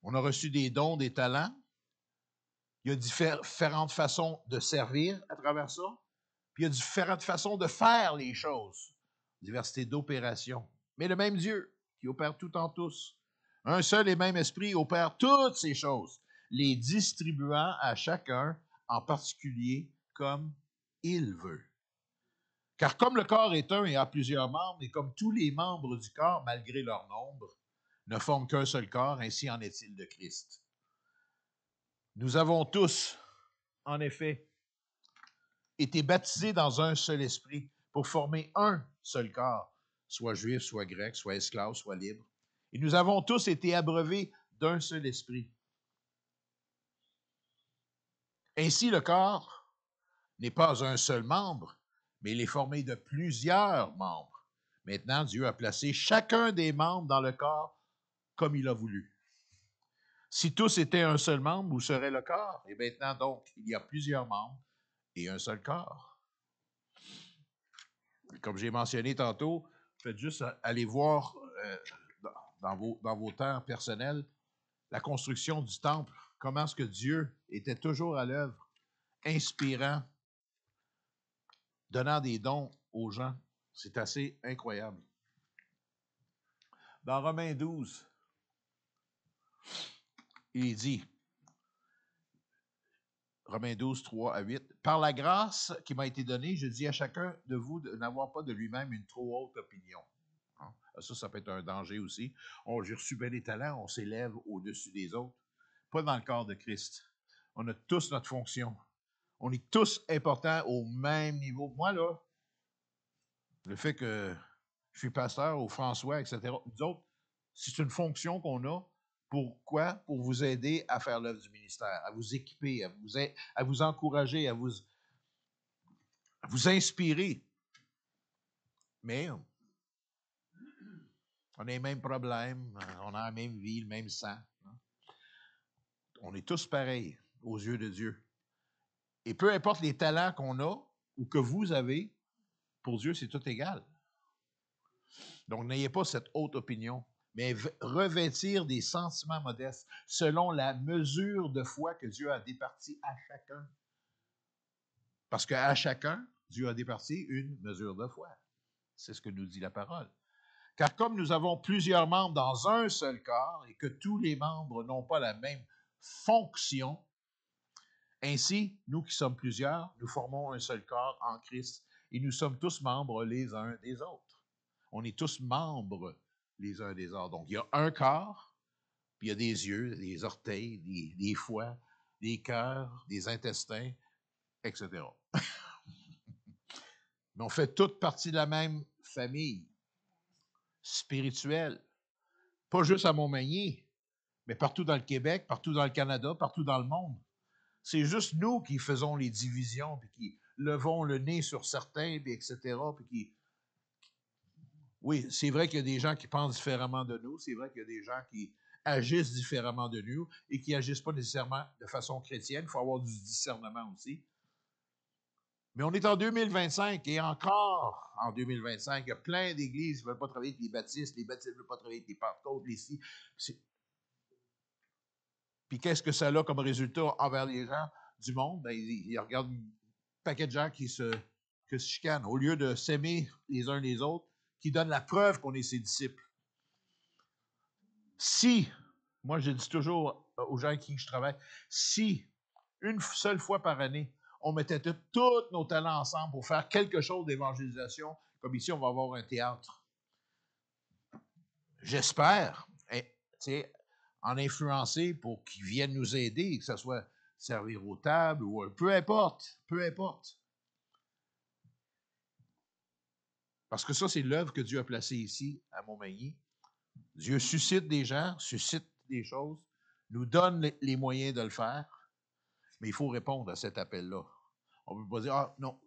On a reçu des dons, des talents. Il y a différentes façons de servir à travers ça. Puis il y a différentes façons de faire les choses. Diversité d'opérations. Mais le même Dieu qui opère tout en tous. Un seul et même esprit opère toutes ces choses, les distribuant à chacun en particulier comme il veut. Car comme le corps est un et a plusieurs membres, et comme tous les membres du corps, malgré leur nombre, ne forment qu'un seul corps, ainsi en est-il de Christ. Nous avons tous, en effet, été baptisés dans un seul esprit pour former un seul corps, soit juif, soit grec, soit esclave, soit libre. Et nous avons tous été abreuvés d'un seul esprit. Ainsi, le corps n'est pas un seul membre, mais il est formé de plusieurs membres. Maintenant, Dieu a placé chacun des membres dans le corps comme il a voulu. Si tous étaient un seul membre, où serait le corps? Et maintenant, donc, il y a plusieurs membres et un seul corps. Comme j'ai mentionné tantôt, faites juste aller voir dans vos temps personnels la construction du temple, comment est-ce que Dieu était toujours à l'œuvre, inspirant, donnant des dons aux gens. C'est assez incroyable. Dans Romains 12, il dit, Romains 12, 3 à 8, « Par la grâce qui m'a été donnée, je dis à chacun de vous de n'avoir pas de lui-même une trop haute opinion. » Ça peut être un danger aussi. Oh, j'ai reçu bien des talents, on s'élève au-dessus des autres. Pas dans le corps de Christ. On a tous notre fonction. On est tous importants au même niveau. Moi, là, le fait que je suis pasteur au François, etc., nous autres, c'est une fonction qu'on a. Pourquoi? Pour vous aider à faire l'œuvre du ministère, à vous équiper, à vous encourager, à vous inspirer. Mais on a les mêmes problèmes, on a la même vie, le même sang. On est tous pareils aux yeux de Dieu. Et peu importe les talents qu'on a ou que vous avez, pour Dieu, c'est tout égal. Donc, n'ayez pas cette haute opinion, mais revêtir des sentiments modestes selon la mesure de foi que Dieu a départie à chacun. Parce qu'à chacun, Dieu a départi une mesure de foi. C'est ce que nous dit la parole. Car comme nous avons plusieurs membres dans un seul corps et que tous les membres n'ont pas la même fonction, ainsi, nous qui sommes plusieurs, nous formons un seul corps en Christ et nous sommes tous membres les uns des autres. On est tous membres les uns des autres. Donc, il y a un corps, puis il y a des yeux, des orteils, des foies, des cœurs, des intestins, etc. Mais on fait toute partie de la même famille spirituelle. Pas juste à Montmagny, mais partout dans le Québec, partout dans le Canada, partout dans le monde. C'est juste nous qui faisons les divisions, puis qui levons le nez sur certains, puis etc. Puis qui... Oui, c'est vrai qu'il y a des gens qui pensent différemment de nous, c'est vrai qu'il y a des gens qui agissent différemment de nous et qui n'agissent pas nécessairement de façon chrétienne. Il faut avoir du discernement aussi. Mais on est en 2025 et encore en 2025, il y a plein d'églises qui ne veulent pas travailler avec les baptistes ne veulent pas travailler avec les pentecôtes, les ci. Puis qu'est-ce que ça a comme résultat envers les gens du monde? Ben, ils regardent un paquet de gens qui se chicanent. Au lieu de s'aimer les uns les autres, qui donnent la preuve qu'on est ses disciples. Si, moi je dis toujours aux gens avec qui je travaille, si une seule fois par année, on mettait tous nos talents ensemble pour faire quelque chose d'évangélisation, comme ici on va avoir un théâtre. J'espère, en influencer pour qu'ils viennent nous aider, que ce soit servir aux tables ou peu importe, peu importe. Parce que ça, c'est l'œuvre que Dieu a placée ici, à Montmagny. Dieu suscite des gens, suscite des choses, nous donne les moyens de le faire, mais il faut répondre à cet appel-là. On ne peut pas dire, ah non,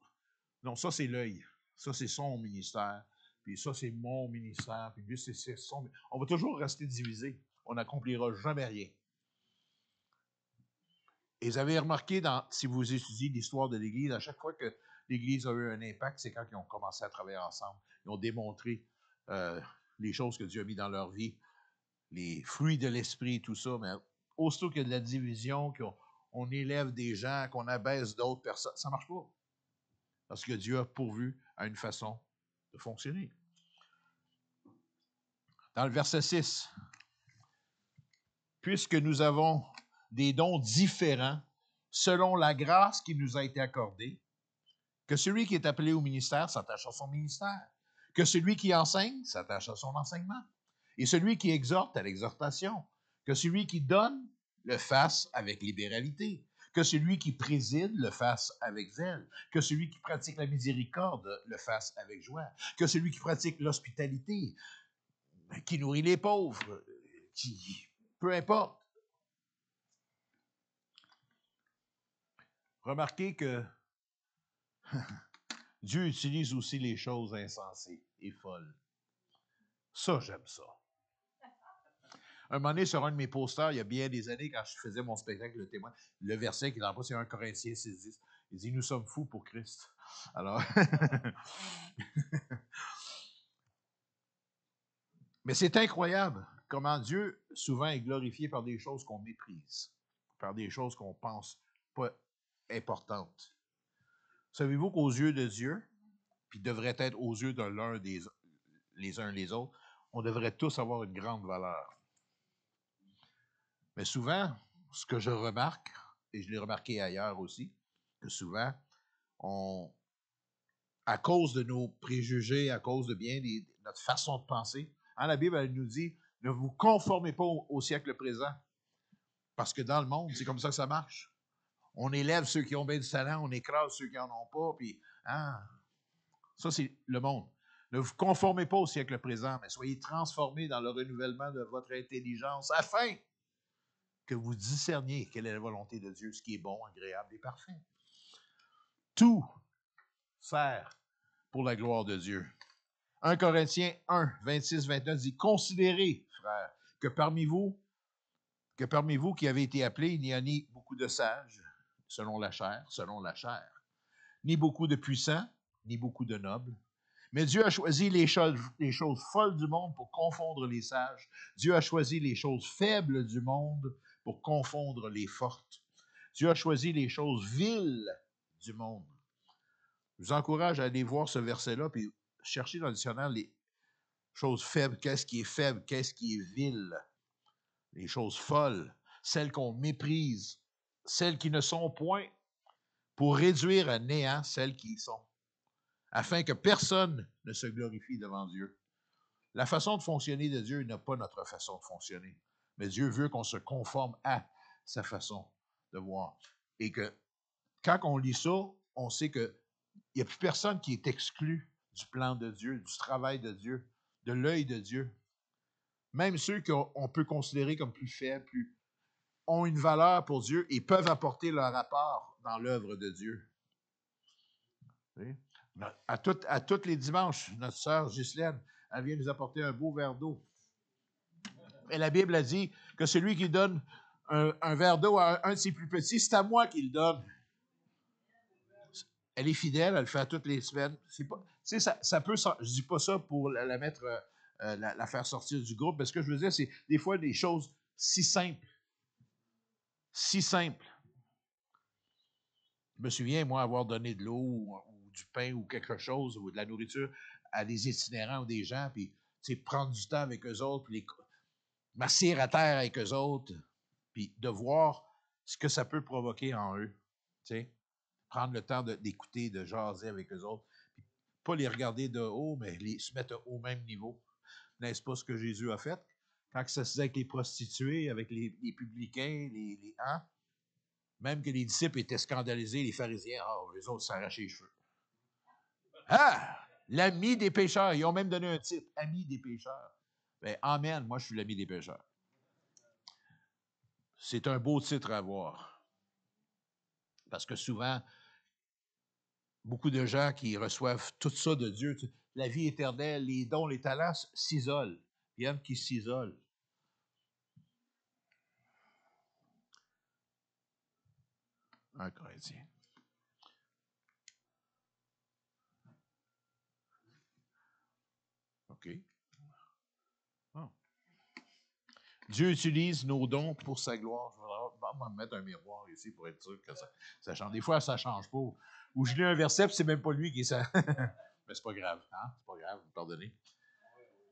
non, ça c'est l'œil, ça c'est son ministère, puis ça c'est mon ministère, puis lui c'est son... On va toujours rester divisé. On n'accomplira jamais rien. Et vous avez remarqué, si vous étudiez l'histoire de l'Église, à chaque fois que l'Église a eu un impact, c'est quand ils ont commencé à travailler ensemble. Ils ont démontré les choses que Dieu a mis dans leur vie, les fruits de l'esprit, tout ça. Mais aussitôt qu'il y a de la division, qu'on élève des gens, qu'on abaisse d'autres personnes, ça ne marche pas. Parce que Dieu a pourvu à une façon de fonctionner. Dans le verset 6, puisque nous avons des dons différents selon la grâce qui nous a été accordée, que celui qui est appelé au ministère s'attache à son ministère, que celui qui enseigne s'attache à son enseignement, et celui qui exhorte à l'exhortation, que celui qui donne le fasse avec libéralité, que celui qui préside le fasse avec zèle, que celui qui pratique la miséricorde le fasse avec joie, que celui qui pratique l'hospitalité, qui nourrit les pauvres, peu importe. Remarquez que Dieu utilise aussi les choses insensées et folles. Ça, j'aime ça. Un moment donné, sur un de mes posters, il y a bien des années, quand je faisais mon spectacle Le Témoin, le verset qui est en bas, c'est 1 Corinthiens 6,10. Il dit « Nous sommes fous pour Christ ». Alors, mais c'est incroyable comment Dieu souvent est glorifié par des choses qu'on méprise, par des choses qu'on pense pas importantes. Savez-vous qu'aux yeux de Dieu, puis devrait être aux yeux de l'un les uns les autres, on devrait tous avoir une grande valeur. Mais souvent, ce que je remarque, et je l'ai remarqué ailleurs aussi, que souvent, à cause de nos préjugés, à cause de notre façon de penser, la Bible, elle nous dit, ne vous conformez pas au siècle présent. Parce que dans le monde, c'est comme ça que ça marche. On élève ceux qui ont bien du talent, on écrase ceux qui n'en ont pas, puis, ça, c'est le monde. Ne vous conformez pas au siècle présent, mais soyez transformés dans le renouvellement de votre intelligence, afin que vous discerniez quelle est la volonté de Dieu, ce qui est bon, agréable et parfait. Tout sert pour la gloire de Dieu. 1 Corinthiens 1, 26-29 dit « Considérez, frères, que parmi vous qui avez été appelés, il n'y a ni beaucoup de sages, selon la chair. Ni beaucoup de puissants, ni beaucoup de nobles. Mais Dieu a choisi les choses folles du monde pour confondre les sages. Dieu a choisi les choses faibles du monde pour confondre les fortes. Dieu a choisi les choses viles du monde. Je vous encourage à aller voir ce verset-là, puis chercher dans le dictionnaire les choses faibles. Qu'est-ce qui est faible? Qu'est-ce qui est vil? Les choses folles, celles qu'on méprise, celles qui ne sont point, pour réduire à néant celles qui y sont, afin que personne ne se glorifie devant Dieu. La façon de fonctionner de Dieu n'a pas notre façon de fonctionner, mais Dieu veut qu'on se conforme à sa façon de voir. Et que quand on lit ça, on sait qu'il n'y a plus personne qui est exclu du plan de Dieu, du travail de Dieu, de l'œil de Dieu. Même ceux qu'on peut considérer comme plus faibles, ont une valeur pour Dieu et peuvent apporter leur apport dans l'œuvre de Dieu. Oui. À tous les dimanches, notre sœur Ghislaine, elle vient nous apporter un beau verre d'eau. Et la Bible a dit que celui qui donne un verre d'eau à un de ses plus petits, c'est à moi qu'il le donne. Elle est fidèle, elle le fait toutes les semaines. Ça peut, je ne dis pas ça pour la mettre, la faire sortir du groupe, mais ce que je veux dire, c'est des fois des choses si simples. Si simple. Je me souviens, moi, avoir donné de l'eau ou du pain ou quelque chose, ou de la nourriture à des itinérants ou des gens, puis prendre du temps avec eux autres, puis m'asseoir à terre avec eux autres, puis de voir ce que ça peut provoquer en eux. T'sais. Prendre le temps d'écouter, de jaser avec eux autres, puis pas les regarder de haut, mais se mettre au même niveau. N'est-ce pas ce que Jésus a fait? Quand ça se faisait avec les prostituées, avec les publicains, hein? Même que les disciples étaient scandalisés, les pharisiens, les autres s'arrachaient les cheveux. Ah! L'ami des pécheurs. Ils ont même donné un titre, ami des pécheurs. Ben, amen, moi je suis l'ami des pécheurs. C'est un beau titre à avoir. Parce que souvent, beaucoup de gens qui reçoivent tout ça de Dieu, la vie éternelle, les dons, les talents, s'isolent. Il y en a qui s'isolent. 1 Corinthiens. OK. Oh. Dieu utilise nos dons pour sa gloire. Je vais me mettre un miroir ici pour être sûr que ça change. Des fois, ça ne change pas. Ou je lis un verset, puis c'est même pas lui qui est ça. Mais c'est pas grave. Hein? C'est pas grave, vous pardonnez.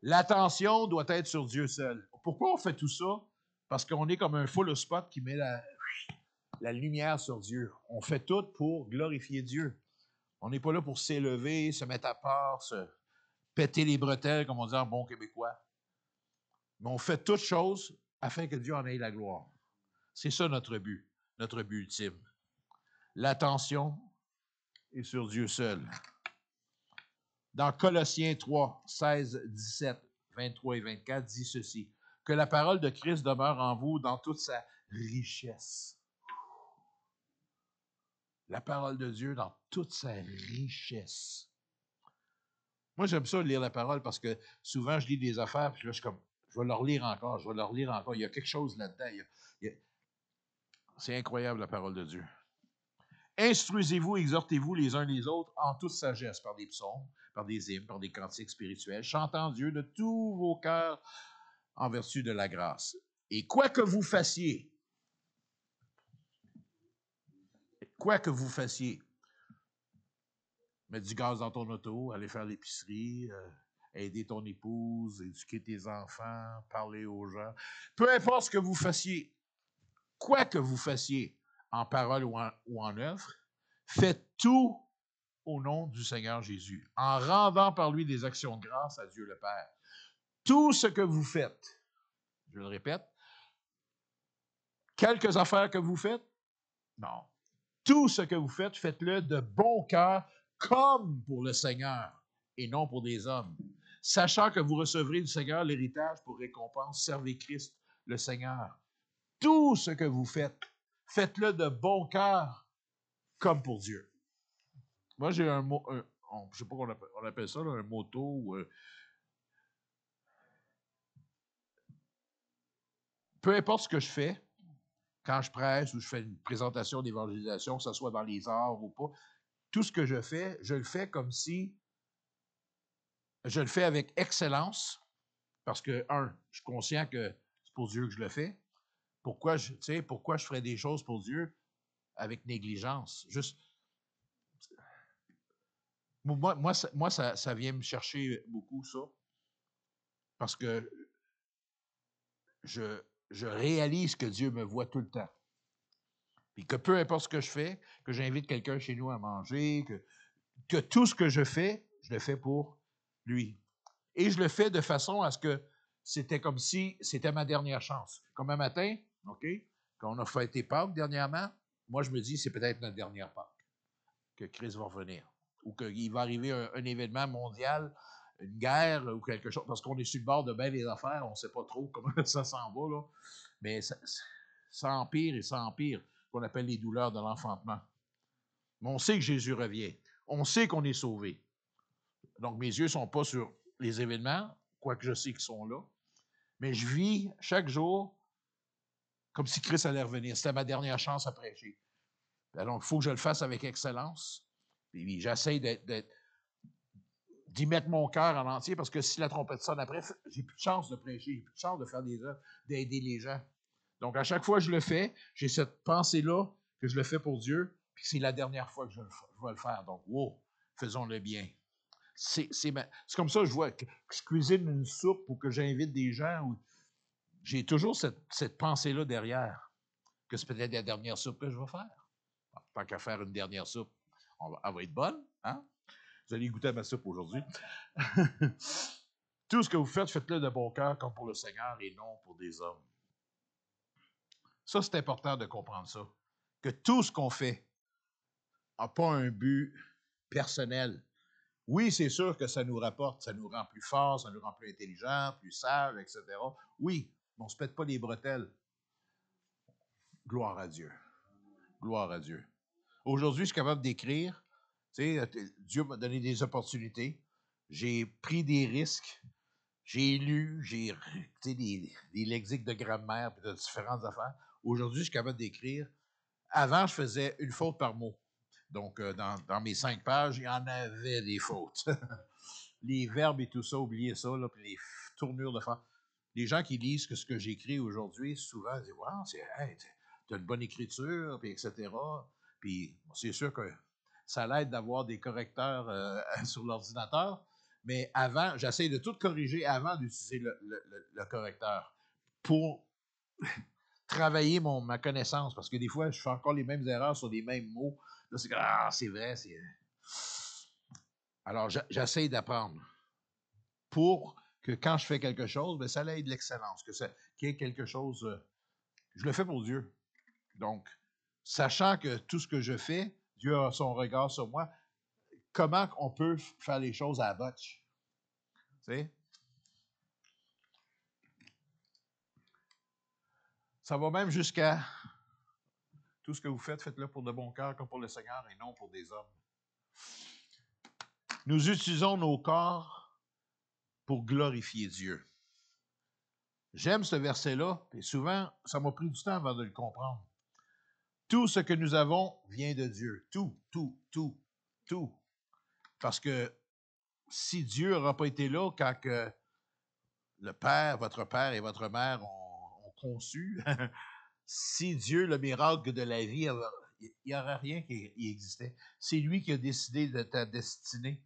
L'attention doit être sur Dieu seul. Pourquoi on fait tout ça? Parce qu'on est comme un full spot qui met la lumière sur Dieu. On fait tout pour glorifier Dieu. On n'est pas là pour s'élever, se mettre à part, se péter les bretelles, comme on dit en bon québécois. Mais on fait toutes choses afin que Dieu en ait la gloire. C'est ça notre but ultime. L'attention est sur Dieu seul. Dans Colossiens 3, 16, 17, 23 et 24, dit ceci, que la parole de Christ demeure en vous dans toute sa richesse. La parole de Dieu dans toute sa richesse. Moi, j'aime ça lire la parole parce que souvent, je lis des affaires, puis là, je vais leur lire encore, Il y a quelque chose là-dedans. C'est incroyable, la parole de Dieu. Instruisez-vous, exhortez-vous les uns les autres en toute sagesse, par des psaumes, par des hymnes, par des cantiques spirituels, chantant Dieu de tous vos cœurs en vertu de la grâce. Et quoi que vous fassiez, mettre du gaz dans ton auto, aller faire l'épicerie, aider ton épouse, éduquer tes enfants, parler aux gens, peu importe ce que vous fassiez, quoi que vous fassiez, en parole ou en œuvre, faites tout au nom du Seigneur Jésus, en rendant par lui des actions de grâce à Dieu le Père. Tout ce que vous faites, je le répète, quelques affaires que vous faites, non. Tout ce que vous faites, faites-le de bon cœur, comme pour le Seigneur, et non pour des hommes. Sachant que vous recevrez du Seigneur l'héritage pour récompense, servez Christ le Seigneur. Tout ce que vous faites, faites-le de bon cœur, comme pour Dieu. Moi, j'ai un mot, je ne sais pas comment on appelle ça, là, un motto. Peu importe ce que je fais, quand je presse ou je fais une présentation d'évangélisation, que ce soit dans les arts ou pas, tout ce que je le fais comme si je le fais avec excellence, parce que, je suis conscient que c'est pour Dieu que je le fais. Pourquoi je ferais des choses pour Dieu avec négligence? Juste, ça vient me chercher beaucoup, ça, parce que je réalise que Dieu me voit tout le temps. Puis que peu importe ce que je fais, que j'invite quelqu'un chez nous à manger, que tout ce que je le fais pour lui. Et je le fais de façon à ce que c'était comme si c'était ma dernière chance. Comme un matin, OK, quand on a fêté Pâques dernièrement, moi je me dis c'est peut-être notre dernière Pâques, que Christ va revenir. Ou qu'il va arriver un événement mondial, une guerre ou quelque chose, parce qu'on est sur le bord de bien des affaires, on ne sait pas trop comment ça s'en va, là. Mais ça empire et ça empire, ce qu'on appelle les douleurs de l'enfantement. Mais on sait que Jésus revient. On sait qu'on est sauvé. Donc, mes yeux ne sont pas sur les événements, quoique je sais qu'ils sont là. Mais je vis chaque jour comme si Christ allait revenir. C'était ma dernière chance à prêcher. Donc, il faut que je le fasse avec excellence. Puis j'essaie d'y mettre mon cœur en entier, parce que si la trompette sonne après, j'ai plus de chance de prêcher, j'ai plus de chance de faire des œuvres, d'aider les gens. Donc, à chaque fois que je le fais, j'ai cette pensée-là que je le fais pour Dieu, puis c'est la dernière fois que je vais le faire. Donc, wow, faisons-le bien. C'est comme ça que je vois que je cuisine une soupe ou que j'invite des gens. J'ai toujours cette pensée-là derrière, que c'est peut-être la dernière soupe que je vais faire. Tant qu'à faire une dernière soupe, elle va être bonne, hein? Vous allez goûter à ma soupe aujourd'hui. Tout ce que vous faites, faites-le de bon cœur, comme pour le Seigneur et non pour des hommes. Ça, c'est important de comprendre ça. Que tout ce qu'on fait n'a pas un but personnel. Oui, c'est sûr que ça nous rapporte, ça nous rend plus forts, ça nous rend plus intelligents, plus sages, etc. Oui, mais on ne se pète pas les bretelles. Gloire à Dieu. Gloire à Dieu. Aujourd'hui, je suis capable d'écrire. Tu sais, Dieu m'a donné des opportunités. J'ai pris des risques. J'ai lu, des lexiques de grammaire et de différentes affaires. Aujourd'hui, je suis capable d'écrire. Avant, je faisais une faute par mot. Donc, dans mes 5 pages, il y en avait des fautes. Les verbes et tout ça, oubliez ça, là, puis les tournures de phrases. Les gens qui lisent ce que j'écris aujourd'hui, souvent, ils disent « Wow, hey, t'as une bonne écriture, puis etc. » Puis, c'est sûr que ça l'aide d'avoir des correcteurs sur l'ordinateur, mais avant, j'essaie de tout corriger avant d'utiliser le correcteur pour travailler ma connaissance, parce que des fois, je fais encore les mêmes erreurs sur les mêmes mots. Là, c'est vrai, c'est... Alors, j'essaie d'apprendre pour que quand je fais quelque chose, ben, ça ait de l'excellence, qu'il y ait quelque chose... je le fais pour Dieu. Donc, sachant que tout ce que je fais, Dieu a son regard sur moi, comment on peut faire les choses à la botche? Tu sais? Ça va même jusqu'à tout ce que vous faites, faites-le pour de bon cœur, comme pour le Seigneur et non pour des hommes. Nous utilisons nos corps pour glorifier Dieu. J'aime ce verset-là, et souvent, ça m'a pris du temps avant de le comprendre. Tout ce que nous avons vient de Dieu. Tout, tout, tout, tout. Parce que si Dieu n'aura pas été là quand que le Père, votre Père et votre Mère ont conçu, si Dieu, le miracle de la vie, il n'y aurait rien qui existait. C'est lui qui a décidé de ta destinée.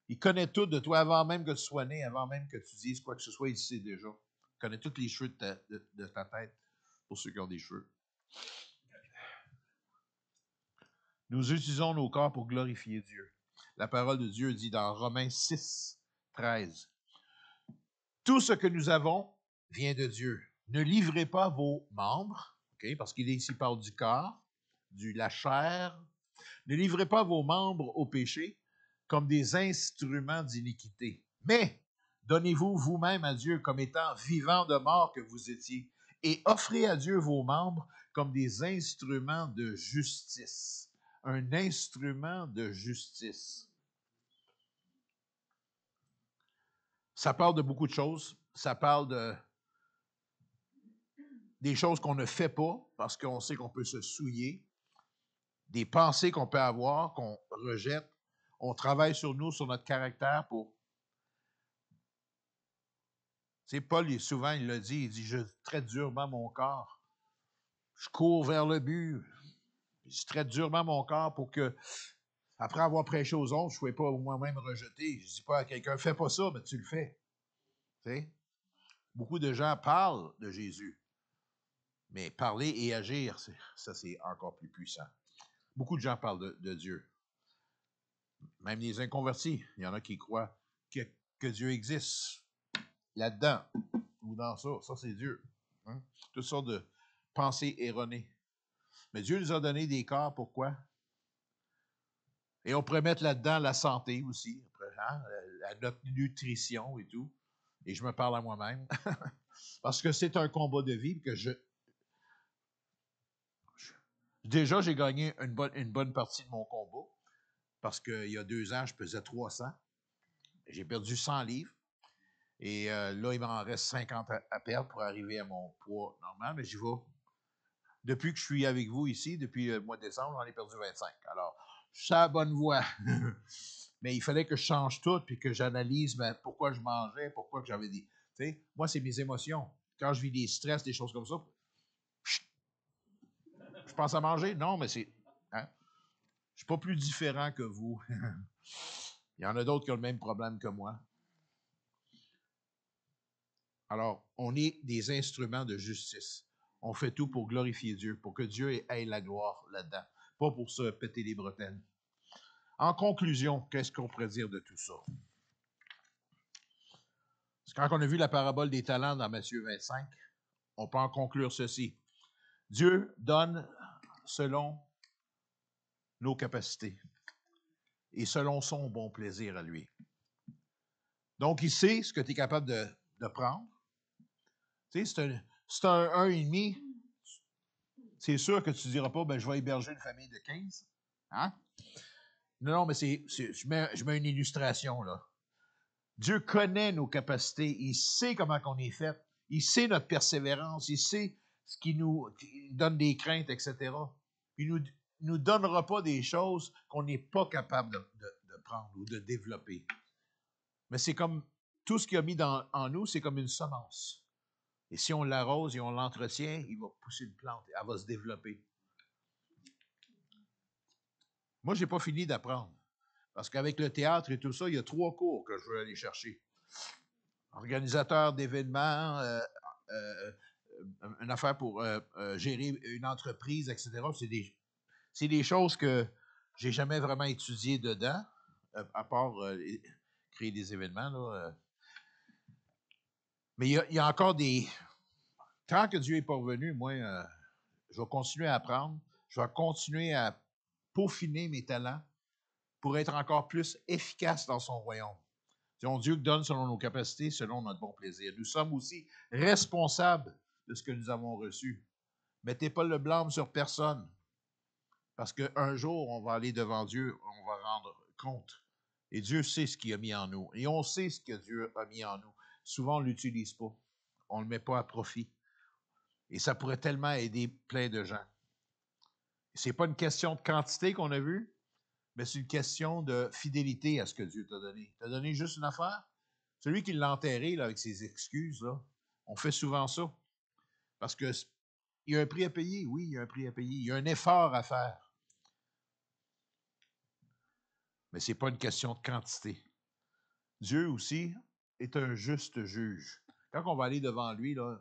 Il connaît tout de toi avant même que tu sois né, avant même que tu dises quoi que ce soit, il sait déjà. Il connaît tous les cheveux de ta tête, pour ceux qui ont des cheveux. Nous utilisons nos corps pour glorifier Dieu. La parole de Dieu dit dans Romains 6, 13, « Tout ce que nous avons vient de Dieu. Ne livrez pas vos membres, okay, parce qu'il est ici parle du corps, de la chair, ne livrez pas vos membres au péché comme des instruments d'iniquité, mais donnez-vous vous-même à Dieu comme étant vivants de mort que vous étiez, et offrez à Dieu vos membres comme des instruments de justice. » Un instrument de justice. Ça parle de beaucoup de choses. Ça parle des choses qu'on ne fait pas parce qu'on sait qu'on peut se souiller, des pensées qu'on peut avoir, qu'on rejette. On travaille sur nous, sur notre caractère pour... Tu sais, Paul, souvent, il l'a dit, il dit, je traite durement mon corps. Je cours vers le but. Je traite durement mon corps pour que, après avoir prêché aux autres, je ne sois pas moi-même rejeté. Je ne dis pas à quelqu'un, fais pas ça, mais tu le fais. Tu sais? Beaucoup de gens parlent de Jésus, mais parler et agir, ça c'est encore plus puissant. Beaucoup de gens parlent de Dieu. Même les inconvertis, il y en a qui croient que Dieu existe là-dedans ou dans ça. Ça, c'est Dieu. Hein? Toutes sortes de pensées erronées. Mais Dieu nous a donné des corps, pourquoi? Et on pourrait mettre là-dedans la santé aussi, hein? Notre nutrition et tout. Et je me parle à moi-même. Parce que c'est un combat de vie que déjà, j'ai gagné une bonne partie de mon combat. Parce qu'il y a 2 ans, je pesais 300. J'ai perdu 100 livres. Et là, il m'en reste 50 à perdre pour arriver à mon poids normal. Mais j'y vais. Depuis que je suis avec vous ici, depuis le mois de décembre, j'en ai perdu 25. Alors, je suis à la bonne voie. Mais il fallait que je change tout puis que j'analyse pourquoi je mangeais, pourquoi que j'avais des... Tu sais, moi, c'est mes émotions. Quand je vis des stress, des choses comme ça, je pense à manger. Non, mais c'est... Hein? Je ne suis pas plus différent que vous. Il y en a d'autres qui ont le même problème que moi. Alors, on est des instruments de justice. On fait tout pour glorifier Dieu, pour que Dieu ait la gloire là-dedans, pas pour se péter les bretelles. En conclusion, qu'est-ce qu'on pourrait dire de tout ça? Quand on a vu la parabole des talents dans Matthieu 25, on peut en conclure ceci. Dieu donne selon nos capacités et selon son bon plaisir à lui. Donc, il sait ce que tu es capable de prendre. Tu sais, c'est un 1,5. C'est sûr que tu ne diras pas, ben, je vais héberger une famille de 15. Hein? Non, mais je mets une illustration, là. Dieu connaît nos capacités. Il sait comment on est fait. Il sait notre persévérance. Il sait ce qui nous donne des craintes, etc. Il ne nous donnera pas des choses qu'on n'est pas capable de prendre ou de développer. Mais c'est comme tout ce qu'il a mis en nous, c'est comme une semence. Et si on l'arrose et on l'entretient, il va pousser une plante. Elle va se développer. Moi, je n'ai pas fini d'apprendre. Parce qu'avec le théâtre et tout ça, il y a 3 cours que je veux aller chercher. Organisateur d'événements, une affaire pour gérer une entreprise, etc. C'est des choses que j'ai jamais vraiment étudiées dedans, à part créer des événements. Là, Mais il y a encore des... Tant que Dieu n'est pas revenu, moi, je vais continuer à apprendre. Je vais continuer à peaufiner mes talents pour être encore plus efficace dans son royaume. C'est Dieu qui donne selon nos capacités, selon notre bon plaisir. Nous sommes aussi responsables de ce que nous avons reçu. Mettez pas le blâme sur personne, parce qu'un jour, on va aller devant Dieu, on va rendre compte. Et Dieu sait ce qu'il a mis en nous. Et on sait ce que Dieu a mis en nous. Souvent, on ne l'utilise pas. On ne le met pas à profit. Et ça pourrait tellement aider plein de gens. Ce n'est pas une question de quantité qu'on a vu, mais c'est une question de fidélité à ce que Dieu t'a donné. Il t'a donné juste une affaire. Celui qui l'a enterré là, avec ses excuses, là, on fait souvent ça. Parce qu'il y a un prix à payer. Oui, il y a un prix à payer. Il y a un effort à faire. Mais ce n'est pas une question de quantité. Dieu aussi est un juste juge. Quand on va aller devant lui, là,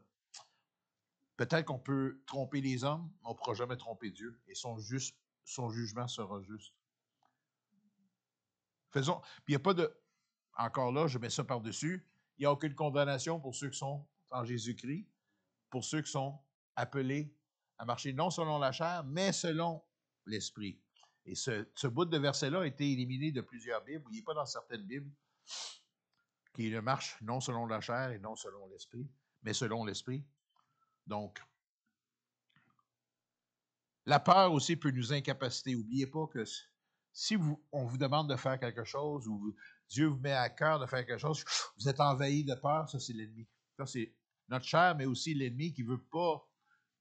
peut-être qu'on peut tromper les hommes, mais on ne pourra jamais tromper Dieu. Et son jugement sera juste. Faisons. Puis il n'y a pas de. Encore là, je mets ça par-dessus. Il n'y a aucune condamnation pour ceux qui sont en Jésus-Christ, pour ceux qui sont appelés à marcher non selon la chair, mais selon l'esprit. Et ce bout de verset-là a été éliminé de plusieurs Bibles. Il n'est pas dans certaines Bibles qui ne marche non selon la chair et non selon l'esprit, mais selon l'esprit. Donc, la peur aussi peut nous incapaciter. N'oubliez pas que si on vous demande de faire quelque chose ou Dieu vous met à cœur de faire quelque chose, vous êtes envahi de peur, ça c'est l'ennemi. Ça c'est notre chair, mais aussi l'ennemi qui ne veut pas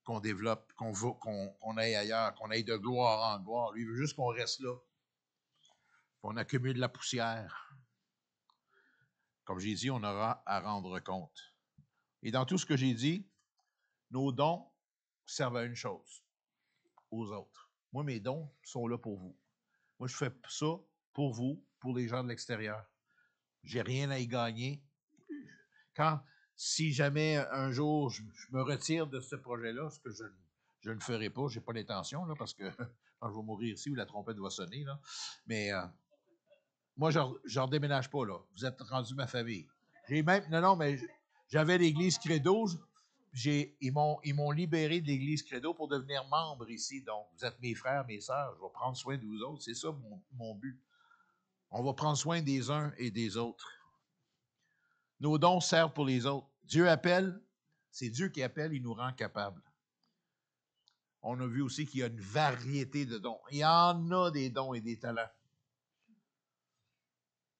qu'on développe, qu'on aille ailleurs, qu'on aille de gloire en gloire. Lui, il veut juste qu'on reste là. On accumule de la poussière. Comme j'ai dit, on aura à rendre compte. Et dans tout ce que j'ai dit, nos dons servent à une chose, aux autres. Moi, mes dons sont là pour vous. Moi, je fais ça pour vous, pour les gens de l'extérieur. J'ai rien à y gagner. Si jamais un jour je me retire de ce projet-là, ce que je ne ferai pas, je n'ai pas l'intention, là, parce que quand je vais mourir ici, où la trompette va sonner, là. Mais moi, je ne redéménage pas, là. Vous êtes rendu ma famille. J'ai même. Non, mais j'avais l'Église Credo. Ils m'ont libéré de l'Église Credo pour devenir membre ici. Donc, vous êtes mes frères, mes sœurs. Je vais prendre soin de vous autres. C'est ça mon but. On va prendre soin des uns et des autres. Nos dons servent pour les autres. Dieu appelle, c'est Dieu qui appelle, il nous rend capables. On a vu aussi qu'il y a une variété de dons. Il y en a des dons et des talents.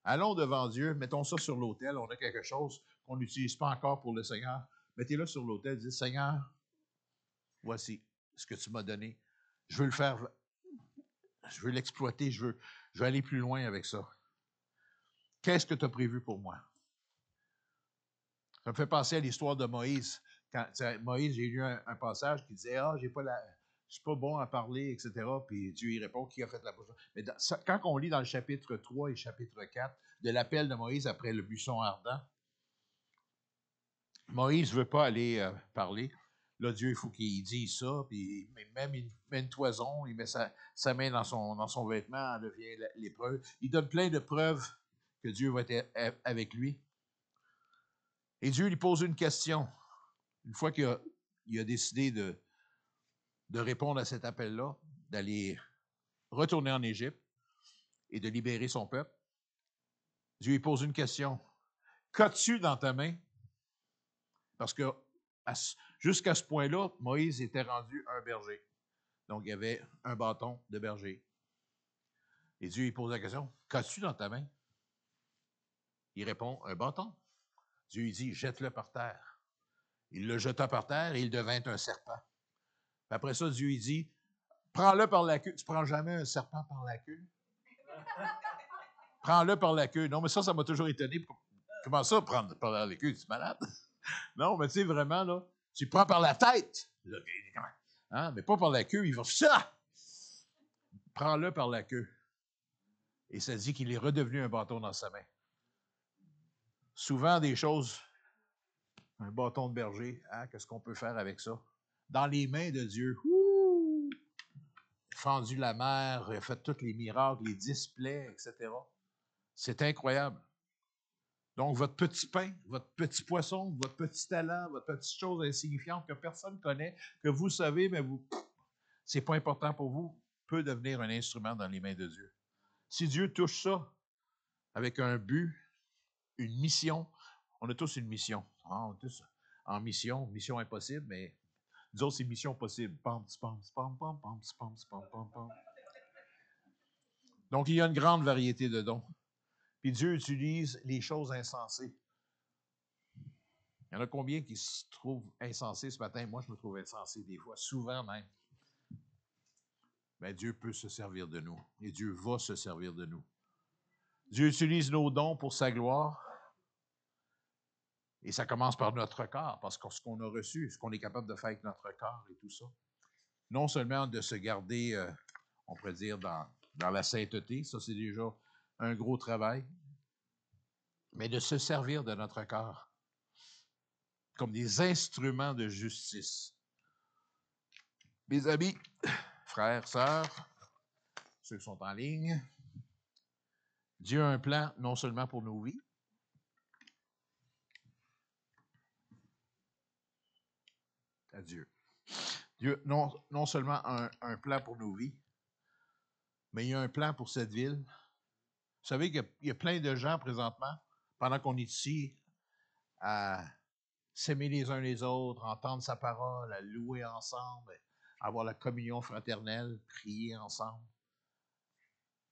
Allons devant Dieu, mettons ça sur l'autel. On a quelque chose qu'on n'utilise pas encore pour le Seigneur. Mettez-le sur l'autel, dites, Seigneur, voici ce que tu m'as donné. Je veux le faire, je veux l'exploiter, je veux aller plus loin avec ça. Qu'est-ce que tu as prévu pour moi? Ça me fait penser à l'histoire de Moïse. Moïse, j'ai lu un passage qui disait, je suis pas bon à parler, etc. Puis Dieu y répond, qui a fait la bouche? Mais quand on lit dans le chapitre 3 et chapitre 4 de l'appel de Moïse après le buisson ardent, Moïse ne veut pas aller parler. Là, Dieu, il faut qu'il dise ça, puis même il met une toison, il met sa main dans son vêtement, elle devient l'épreuve. Il donne plein de preuves que Dieu va être avec lui. Et Dieu lui pose une question. Une fois qu'il a décidé de répondre à cet appel-là, d'aller retourner en Égypte et de libérer son peuple, Dieu lui pose une question. Qu'as-tu dans ta main? Parce que jusqu'à ce point-là, Moïse était rendu un berger. Donc, il y avait un bâton de berger. Et Dieu lui pose la question, qu'as-tu dans ta main? Il répond, un bâton. Dieu lui dit, jette-le par terre. Il le jeta par terre et il devint un serpent. Puis après ça, Dieu lui dit, prends-le par la queue. Tu ne prends jamais un serpent par la queue? Prends-le par la queue. Non, mais ça m'a toujours étonné. Comment ça, prendre par la queue? Tu es malade? Non, mais tu sais, vraiment, là, tu prends par la tête. Hein? Mais pas par la queue. Il va ça. Prends-le par la queue. Et ça dit qu'il est redevenu un bâton dans sa main. Souvent, des choses, un bâton de berger, hein, qu'est-ce qu'on peut faire avec ça? Dans les mains de Dieu, fendu la mer, fait tous les miracles, les displays, etc. C'est incroyable. Donc, votre petit pain, votre petit poisson, votre petit talent, votre petite chose insignifiante que personne ne connaît, que vous savez, mais c'est pas important pour vous, peut devenir un instrument dans les mains de Dieu. Si Dieu touche ça avec un but, une mission, on a tous une mission. Hein, on est tous en mission impossible, mais nous autres, c'est mission possible. Donc, il y a une grande variété de dons. Puis Dieu utilise les choses insensées. Il y en a combien qui se trouvent insensés ce matin? Moi, je me trouve insensé des fois, souvent même. Mais Dieu peut se servir de nous. Et Dieu va se servir de nous. Dieu utilise nos dons pour sa gloire. Et ça commence par notre corps, parce que ce qu'on a reçu, ce qu'on est capable de faire avec notre corps et tout ça. Non seulement de se garder, on pourrait dire, dans la sainteté, ça c'est déjà un gros travail, mais de se servir de notre corps comme des instruments de justice. Mes amis, frères, sœurs, ceux qui sont en ligne, Dieu a un plan non seulement pour nos vies, à Dieu. Dieu non seulement a un plan pour nos vies, mais il y a un plan pour cette ville. Vous savez qu'il y a plein de gens présentement, pendant qu'on est ici, à s'aimer les uns les autres, entendre sa parole, à louer ensemble, avoir la communion fraternelle, prier ensemble.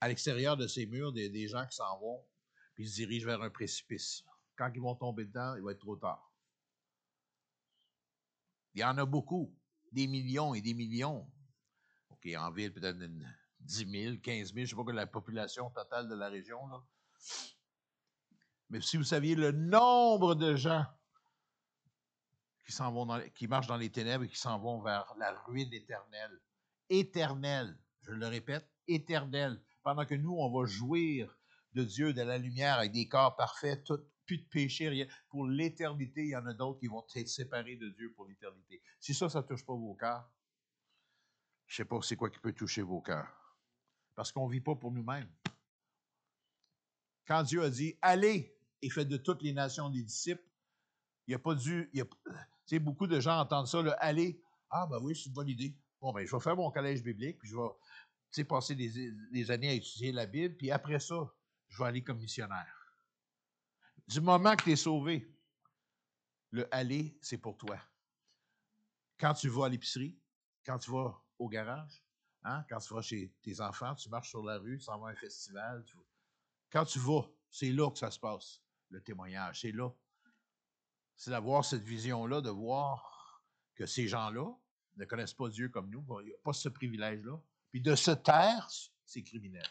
À l'extérieur de ces murs, des gens qui s'en vont, puis ils se dirigent vers un précipice. Quand ils vont tomber dedans, il va être trop tard. Il y en a beaucoup. des millions et des millions. OK, en ville, peut-être 10 000, 15 000, je ne sais pas quelle est la population totale de la région, là. Mais si vous saviez le nombre de gens qui s'en vont qui marchent dans les ténèbres et qui s'en vont vers la ruine éternelle. Éternelle, je le répète, éternelle. Pendant que nous, on va jouir de Dieu, de la lumière, avec des corps parfaits, plus de péché, rien. Pour l'éternité, il y en a d'autres qui vont être séparés de Dieu pour l'éternité. Si ça ne touche pas vos cœurs, je ne sais pas c'est quoi qui peut toucher vos cœurs. Parce qu'on ne vit pas pour nous-mêmes. Quand Dieu a dit « Allez et faites de toutes les nations des disciples », il n'y a pas dû... Tu sais, beaucoup de gens entendent ça, le « Allez ». Ah, ben oui, c'est une bonne idée. Bon, ben je vais faire mon collège biblique, puis je vais passer des années à étudier la Bible, puis après ça, je vais aller comme missionnaire. Du moment que tu es sauvé, le « aller », c'est pour toi. Quand tu vas à l'épicerie, quand tu vas au garage, hein, quand tu vas chez tes enfants, tu marches sur la rue, tu s'en vas à un festival. Quand tu vas, c'est là que ça se passe, le témoignage. C'est là. C'est d'avoir cette vision-là, de voir que ces gens-là ne connaissent pas Dieu comme nous, il n'y a pas ce privilège-là. Puis de se taire, c'est criminel.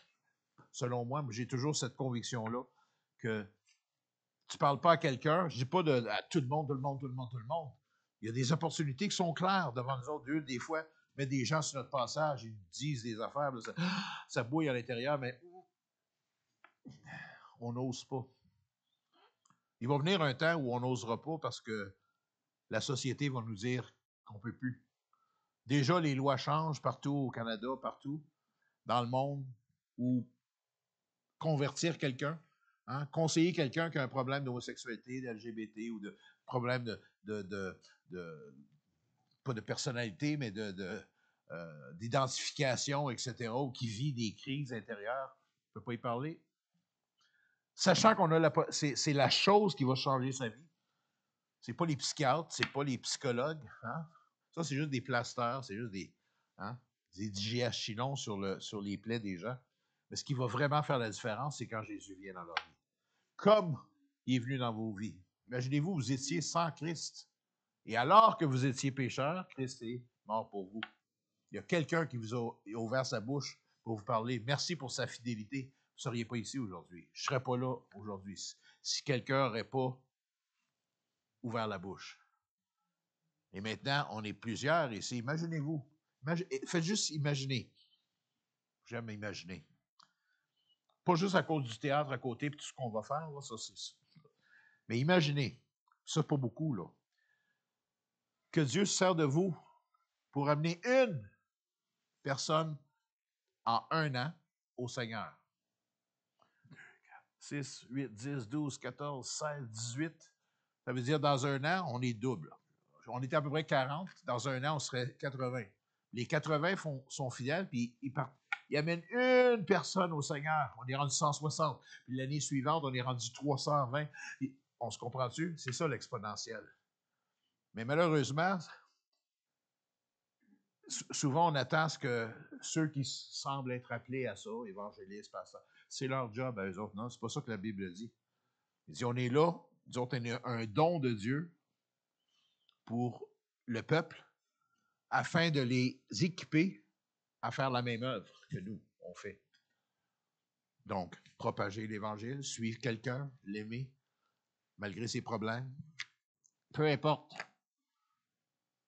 Selon moi, j'ai toujours cette conviction-là que tu ne parles pas à quelqu'un, je ne dis pas à tout le monde, tout le monde, tout le monde, tout le monde. Il y a des opportunités qui sont claires devant nous autres. Dieu, des fois, met des gens sur notre passage, ils nous disent des affaires, là, ça bouille à l'intérieur, mais on n'ose pas. Il va venir un temps où on n'osera pas parce que la société va nous dire qu'on ne peut plus. Déjà, les lois changent partout au Canada, partout dans le monde, où convertir quelqu'un, hein, conseiller quelqu'un qui a un problème d'homosexualité, d'LGBT ou de problème pas de personnalité, mais d'identification, etc., ou qui vit des crises intérieures, on ne peut pas y parler. Sachant qu'on a c'est la chose qui va changer sa vie. C'est pas les psychiatres, c'est pas les psychologues. Hein? Ça, c'est juste des plasters, c'est juste des DGH sur les plaies des gens. Mais ce qui va vraiment faire la différence, c'est quand Jésus vient dans leur vie. Comme il est venu dans vos vies. Imaginez-vous, vous étiez sans Christ. Et alors que vous étiez pécheur, Christ est mort pour vous. Il y a quelqu'un qui vous a ouvert sa bouche pour vous parler. Merci pour sa fidélité. Vous ne seriez pas ici aujourd'hui. Je ne serais pas là aujourd'hui si quelqu'un n'aurait pas ouvert la bouche. Et maintenant, on est plusieurs ici. Imaginez-vous. Faites juste imaginer. J'aime imaginer. Pas juste à cause du théâtre à côté et tout ce qu'on va faire, là, ça c'est ça. Mais imaginez, ça pas beaucoup, là, que Dieu se sert de vous pour amener une personne en 1 an au Seigneur. 6, 8, 10, 12, 14, 16, 18. Ça veut dire dans 1 an, on est double. On était à peu près 40. Dans 1 an, on serait 80. Les 80 sont fidèles, puis ils amènent une personne au Seigneur. On est rendu 160. Puis l'année suivante, on est rendu 320. On se comprend-tu? C'est ça l'exponentiel. Mais malheureusement, souvent on attend à ce que ceux qui semblent être appelés à ça, évangélistes, pasteurs, c'est leur job à eux autres. Non, c'est pas ça que la Bible dit. Il dit, on est là, nous autres, on est un don de Dieu pour le peuple afin de les équiper à faire la même œuvre que nous, on fait. Donc, propager l'Évangile, suivre quelqu'un, l'aimer, malgré ses problèmes, peu importe.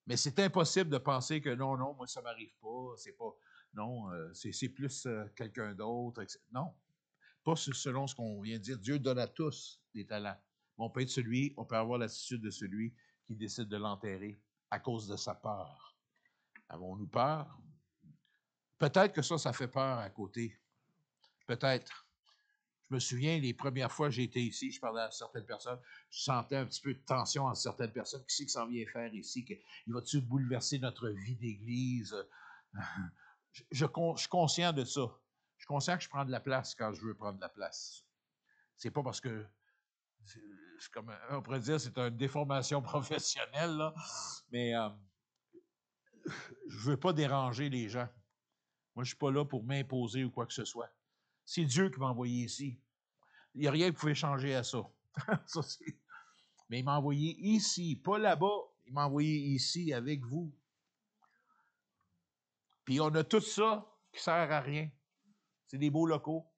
Mais c'est impossible de penser que non, moi, ça ne m'arrive pas, c'est pas, non, c'est plus quelqu'un d'autre. Non, pas selon ce qu'on vient de dire. Dieu donne à tous des talents. Mais on peut avoir l'attitude de celui qui décide de l'enterrer à cause de sa peur. Avons-nous peur? Peut-être que ça fait peur à côté. Peut-être. Je me souviens, les premières fois que j'ai été ici, je parlais à certaines personnes, je sentais un petit peu de tension entre certaines personnes. Qui c'est que ça vient faire ici? Il va-tu bouleverser notre vie d'église? Je suis conscient de ça. Je suis conscient que je prends de la place quand je veux prendre de la place. C'est pas parce que, c'est comme on pourrait dire, c'est une déformation professionnelle, là, mais je veux pas déranger les gens. Moi, je suis pas là pour m'imposer ou quoi que ce soit. C'est Dieu qui m'a envoyé ici. Il n'y a rien qui pouvait changer à ça. Mais il m'a envoyé ici, pas là-bas. Il m'a envoyé ici avec vous. Puis on a tout ça qui ne sert à rien. C'est des beaux locaux.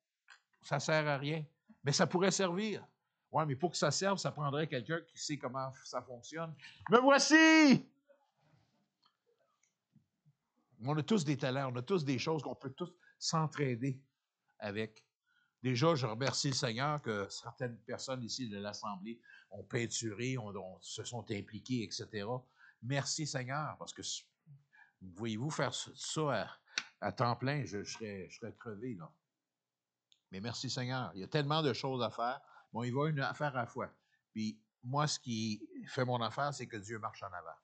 Ça ne sert à rien. Mais ça pourrait servir. Oui, mais pour que ça serve, ça prendrait quelqu'un qui sait comment ça fonctionne. Me voici! On a tous des talents, on a tous des choses qu'on peut tous s'entraider avec. Déjà, je remercie le Seigneur que certaines personnes ici de l'Assemblée ont peinturé, se sont impliquées, etc. Merci Seigneur, parce que voyez-vous faire ça à temps plein, je serais crevé, là. Mais merci Seigneur. Il y a tellement de choses à faire. Bon, il va une affaire à la fois. Puis moi, ce qui fait mon affaire, c'est que Dieu marche en avant.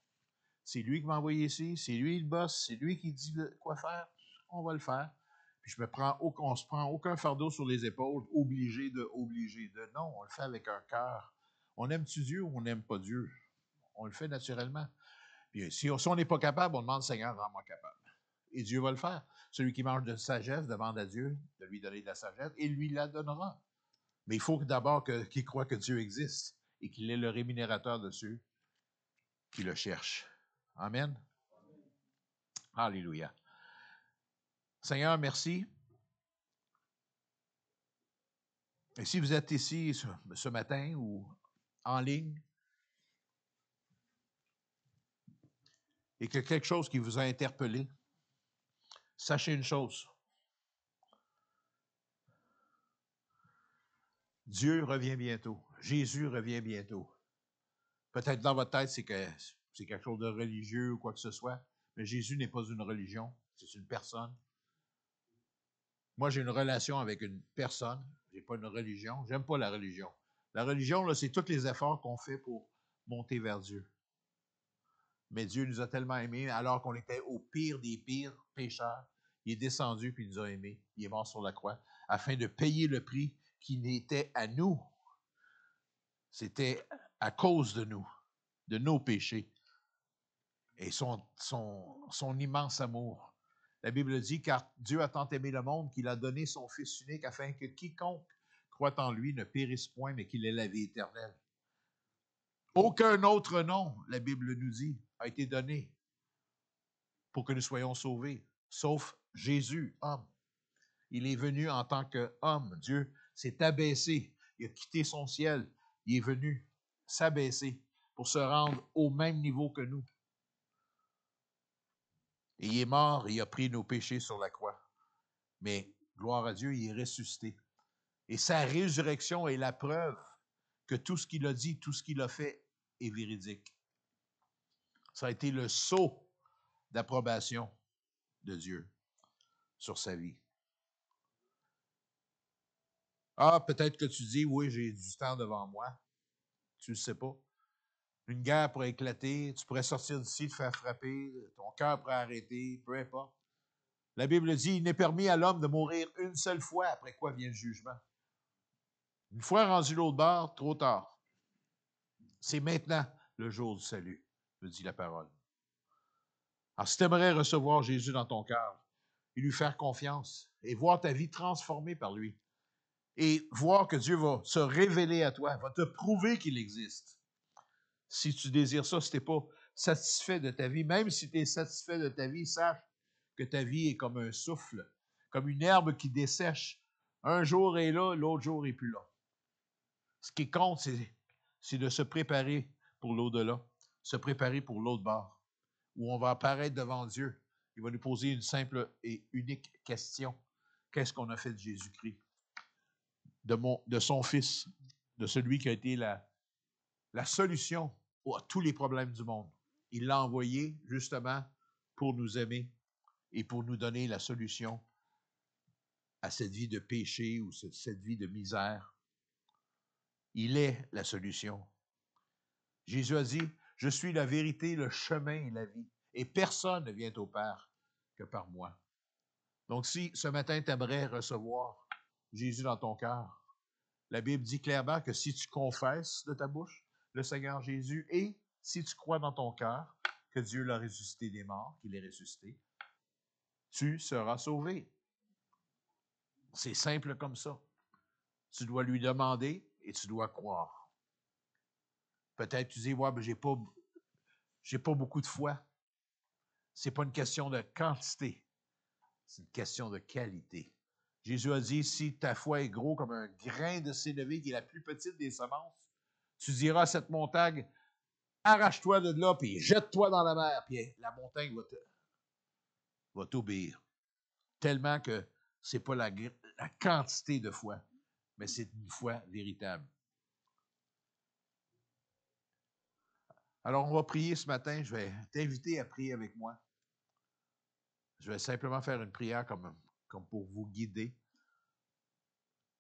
C'est lui qui m'a envoyé ici, c'est lui le boss, c'est lui qui dit quoi faire. On va le faire. Puis on se prend aucun fardeau sur les épaules, obligé de. Non, on le fait avec un cœur. On aime-tu Dieu ou on n'aime pas Dieu? On le fait naturellement. Puis si on n'est pas capable, on demande Seigneur, rends-moi capable. Et Dieu va le faire. Celui qui mange de sagesse demande à Dieu de lui donner de la sagesse et lui la donnera. Mais il faut d'abord qu'il croit que Dieu existe et qu'il est le rémunérateur de ceux qui le cherchent. Amen. Alléluia. Seigneur, merci. Et si vous êtes ici ce matin ou en ligne et que quelque chose qui vous a interpellé, sachez une chose. Dieu revient bientôt. Jésus revient bientôt. Peut-être dans votre tête, c'est quelque chose de religieux ou quoi que ce soit, mais Jésus n'est pas une religion, c'est une personne. Moi, j'ai une relation avec une personne, je n'ai pas une religion. J'aime pas la religion. La religion, là, c'est tous les efforts qu'on fait pour monter vers Dieu. Mais Dieu nous a tellement aimés, alors qu'on était au pire des pires pécheurs. Il est descendu puis il nous a aimés. Il est mort sur la croix afin de payer le prix qui n'était à nous. C'était à cause de nous, de nos péchés et son immense amour. La Bible dit, car Dieu a tant aimé le monde qu'il a donné son Fils unique afin que quiconque croit en lui ne périsse point, mais qu'il ait la vie éternelle. Aucun autre nom, la Bible nous dit, a été donné pour que nous soyons sauvés, sauf Jésus, homme. Il est venu en tant qu'homme. Dieu s'est abaissé. Il a quitté son ciel. Il est venu s'abaisser pour se rendre au même niveau que nous. Et il est mort et il a pris nos péchés sur la croix. Mais, gloire à Dieu, il est ressuscité. Et sa résurrection est la preuve que tout ce qu'il a dit, tout ce qu'il a fait est véridique. Ça a été le sceau d'approbation de Dieu sur sa vie. Ah, peut-être que tu dis, oui, j'ai du temps devant moi. Tu ne le sais pas. Une guerre pourrait éclater, tu pourrais sortir d'ici, te faire frapper, ton cœur pourrait arrêter, peu importe. La Bible dit, il n'est permis à l'homme de mourir une seule fois, après quoi vient le jugement. Une fois rendu l'autre bord, trop tard. C'est maintenant le jour du salut, me dit la parole. Alors, si tu aimerais recevoir Jésus dans ton cœur et lui faire confiance et voir ta vie transformée par lui et voir que Dieu va se révéler à toi, va te prouver qu'il existe. Si tu désires ça, si tu n'es pas satisfait de ta vie, même si tu es satisfait de ta vie, sache que ta vie est comme un souffle, comme une herbe qui dessèche. Un jour est là, l'autre jour est plus là. Ce qui compte, c'est de se préparer pour l'au-delà, se préparer pour l'autre bord, où on va apparaître devant Dieu. Il va nous poser une simple et unique question. Qu'est-ce qu'on a fait de Jésus-Christ? De son Fils, de celui qui a été la solution à tous les problèmes du monde. Il l'a envoyé justement pour nous aimer et pour nous donner la solution à cette vie de péché ou cette vie de misère. Il est la solution. Jésus a dit, je suis la vérité, le chemin et la vie. Et personne ne vient au Père que par moi. Donc si ce matin tu aimerais recevoir Jésus dans ton cœur, la Bible dit clairement que si tu confesses de ta bouche le Seigneur Jésus et si tu crois dans ton cœur que Dieu l'a ressuscité des morts, qu'il est ressuscité, tu seras sauvé. C'est simple comme ça. Tu dois lui demander et tu dois croire. Peut-être tu dis, ouais, mais j'ai pas beaucoup de foi. C'est pas une question de quantité, C'est une question de qualité. Jésus a dit, si ta foi est gros comme un grain de sénévé, qui est la plus petite des semences, tu diras à cette montagne, arrache-toi de là, puis jette-toi dans la mer, puis la montagne va t'obéir. Tellement que ce n'est pas la quantité de foi, mais c'est une foi véritable. Alors, on va prier ce matin. Je vais t'inviter à prier avec moi. Je vais simplement faire une prière comme pour vous guider.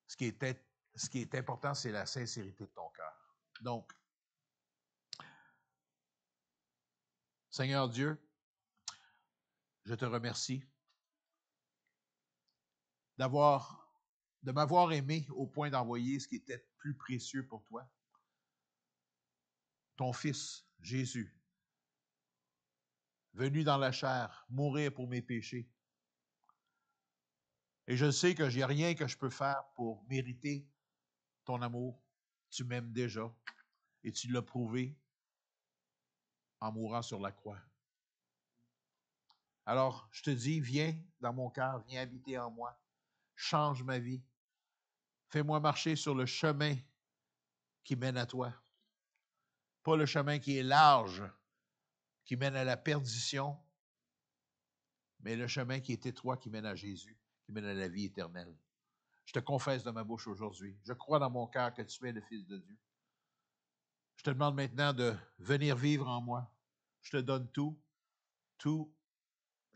Ce qui est important, c'est la sincérité de ton cœur. Donc, Seigneur Dieu, je te remercie de m'avoir aimé au point d'envoyer ce qui était plus précieux pour toi. Ton Fils, Jésus, venu dans la chair, mourir pour mes péchés. Et je sais que je n'ai rien que je peux faire pour mériter ton amour. Tu m'aimes déjà et tu l'as prouvé en mourant sur la croix. Alors, je te dis, viens dans mon cœur, viens habiter en moi, change ma vie, fais-moi marcher sur le chemin qui mène à toi. Pas le chemin qui est large, qui mène à la perdition, mais le chemin qui est étroit, qui mène à Jésus, qui mène à la vie éternelle. Je te confesse de ma bouche aujourd'hui. Je crois dans mon cœur que tu es le Fils de Dieu. Je te demande maintenant de venir vivre en moi. Je te donne tout,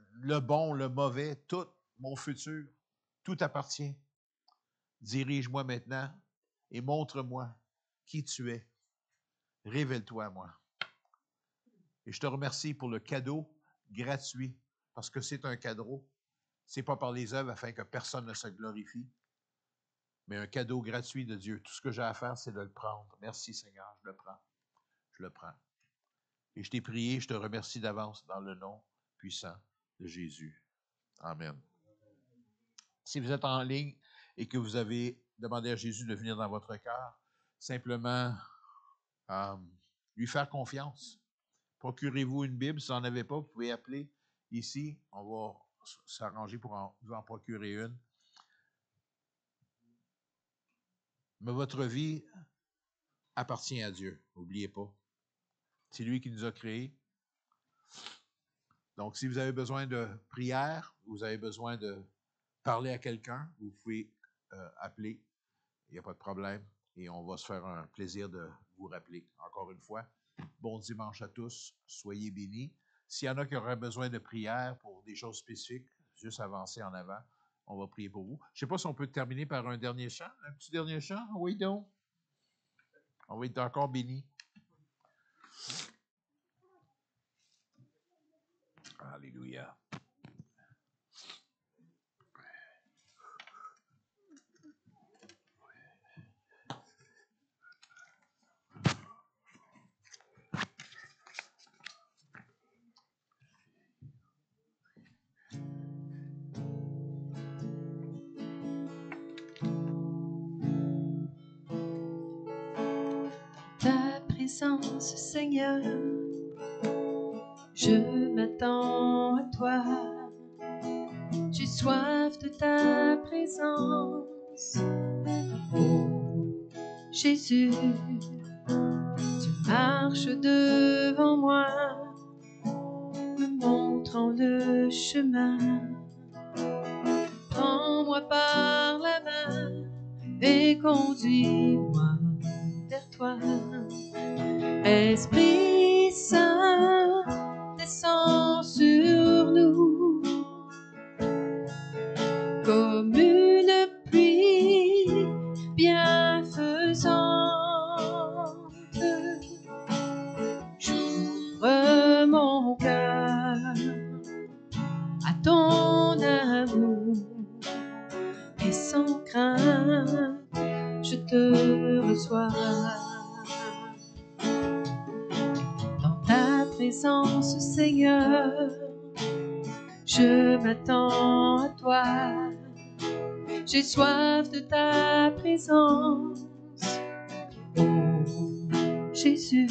le bon, le mauvais, tout mon futur, tout appartient. Dirige-moi maintenant et montre-moi qui tu es. Révèle-toi à moi. Et je te remercie pour le cadeau gratuit, parce que c'est un cadeau. Ce n'est pas par les œuvres afin que personne ne se glorifie, mais un cadeau gratuit de Dieu. Tout ce que j'ai à faire, c'est de le prendre. Merci Seigneur, je le prends. Je le prends. Et je t'ai prié, je te remercie d'avance dans le nom puissant de Jésus. Amen. Si vous êtes en ligne et que vous avez demandé à Jésus de venir dans votre cœur, simplement lui faire confiance. Procurez-vous une Bible. Si vous n'en avez pas, vous pouvez appeler ici. On va s'arranger pour vous en procurer une. Mais votre vie appartient à Dieu. N'oubliez pas. C'est lui qui nous a créés. Donc, si vous avez besoin de prière, vous avez besoin de parler à quelqu'un, vous pouvez appeler. Il n'y a pas de problème. Et on va se faire un plaisir de vous rappeler. Encore une fois, bon dimanche à tous. Soyez bénis. S'il y en a qui auraient besoin de prière pour des choses spécifiques, juste avancer en avant. On va prier pour vous. Je ne sais pas si on peut terminer par un dernier chant. Un petit dernier chant? Oui, donc. On va être encore bénis. Alléluia. Ta présence, Seigneur, je m'attends à toi. J'ai soif de ta présence. Oh, Jésus, tu marches devant moi, me montrant le chemin. Prends-moi par la main et conduis-moi vers toi. Esprit Saint, descends sur nous comme une pluie bienfaisante. J'ouvre mon cœur à ton amour et sans crainte, je te reçois. Dans ta présence, Seigneur, je m'attends à toi. J'ai soif de ta présence. Oh, Jésus,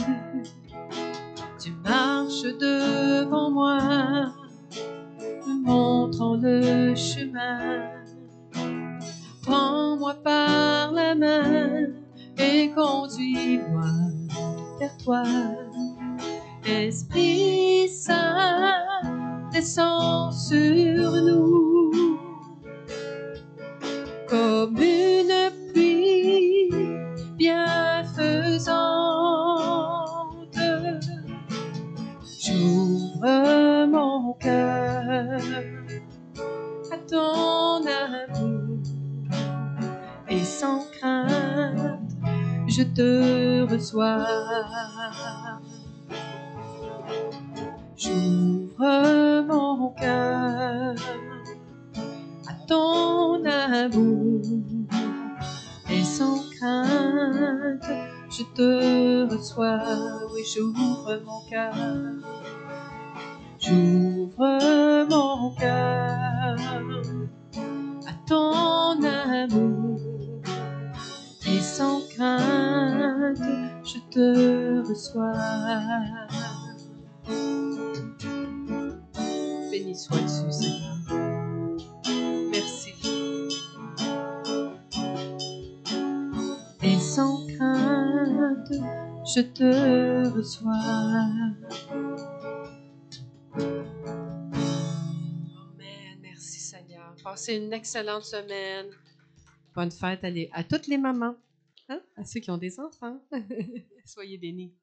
tu marches devant moi, me montrant le chemin. Prends-moi par la main et conduis-moi vers toi. Esprit Saint, descends sur nous comme une pluie bienfaisante. J'ouvre mon cœur à ton amour et sans crainte, je te reçois. J'ouvre mon cœur à ton amour et sans crainte, je te reçois. Oui, j'ouvre mon cœur. J'ouvre mon cœur à ton amour et sans crainte, je te reçois. Béni sois-tu, Seigneur. Merci. Et sans crainte, je te reçois. Amen. Merci, Seigneur. Passez une excellente semaine. Bonne fête à toutes les mamans, hein? À ceux qui ont des enfants. Soyez bénis.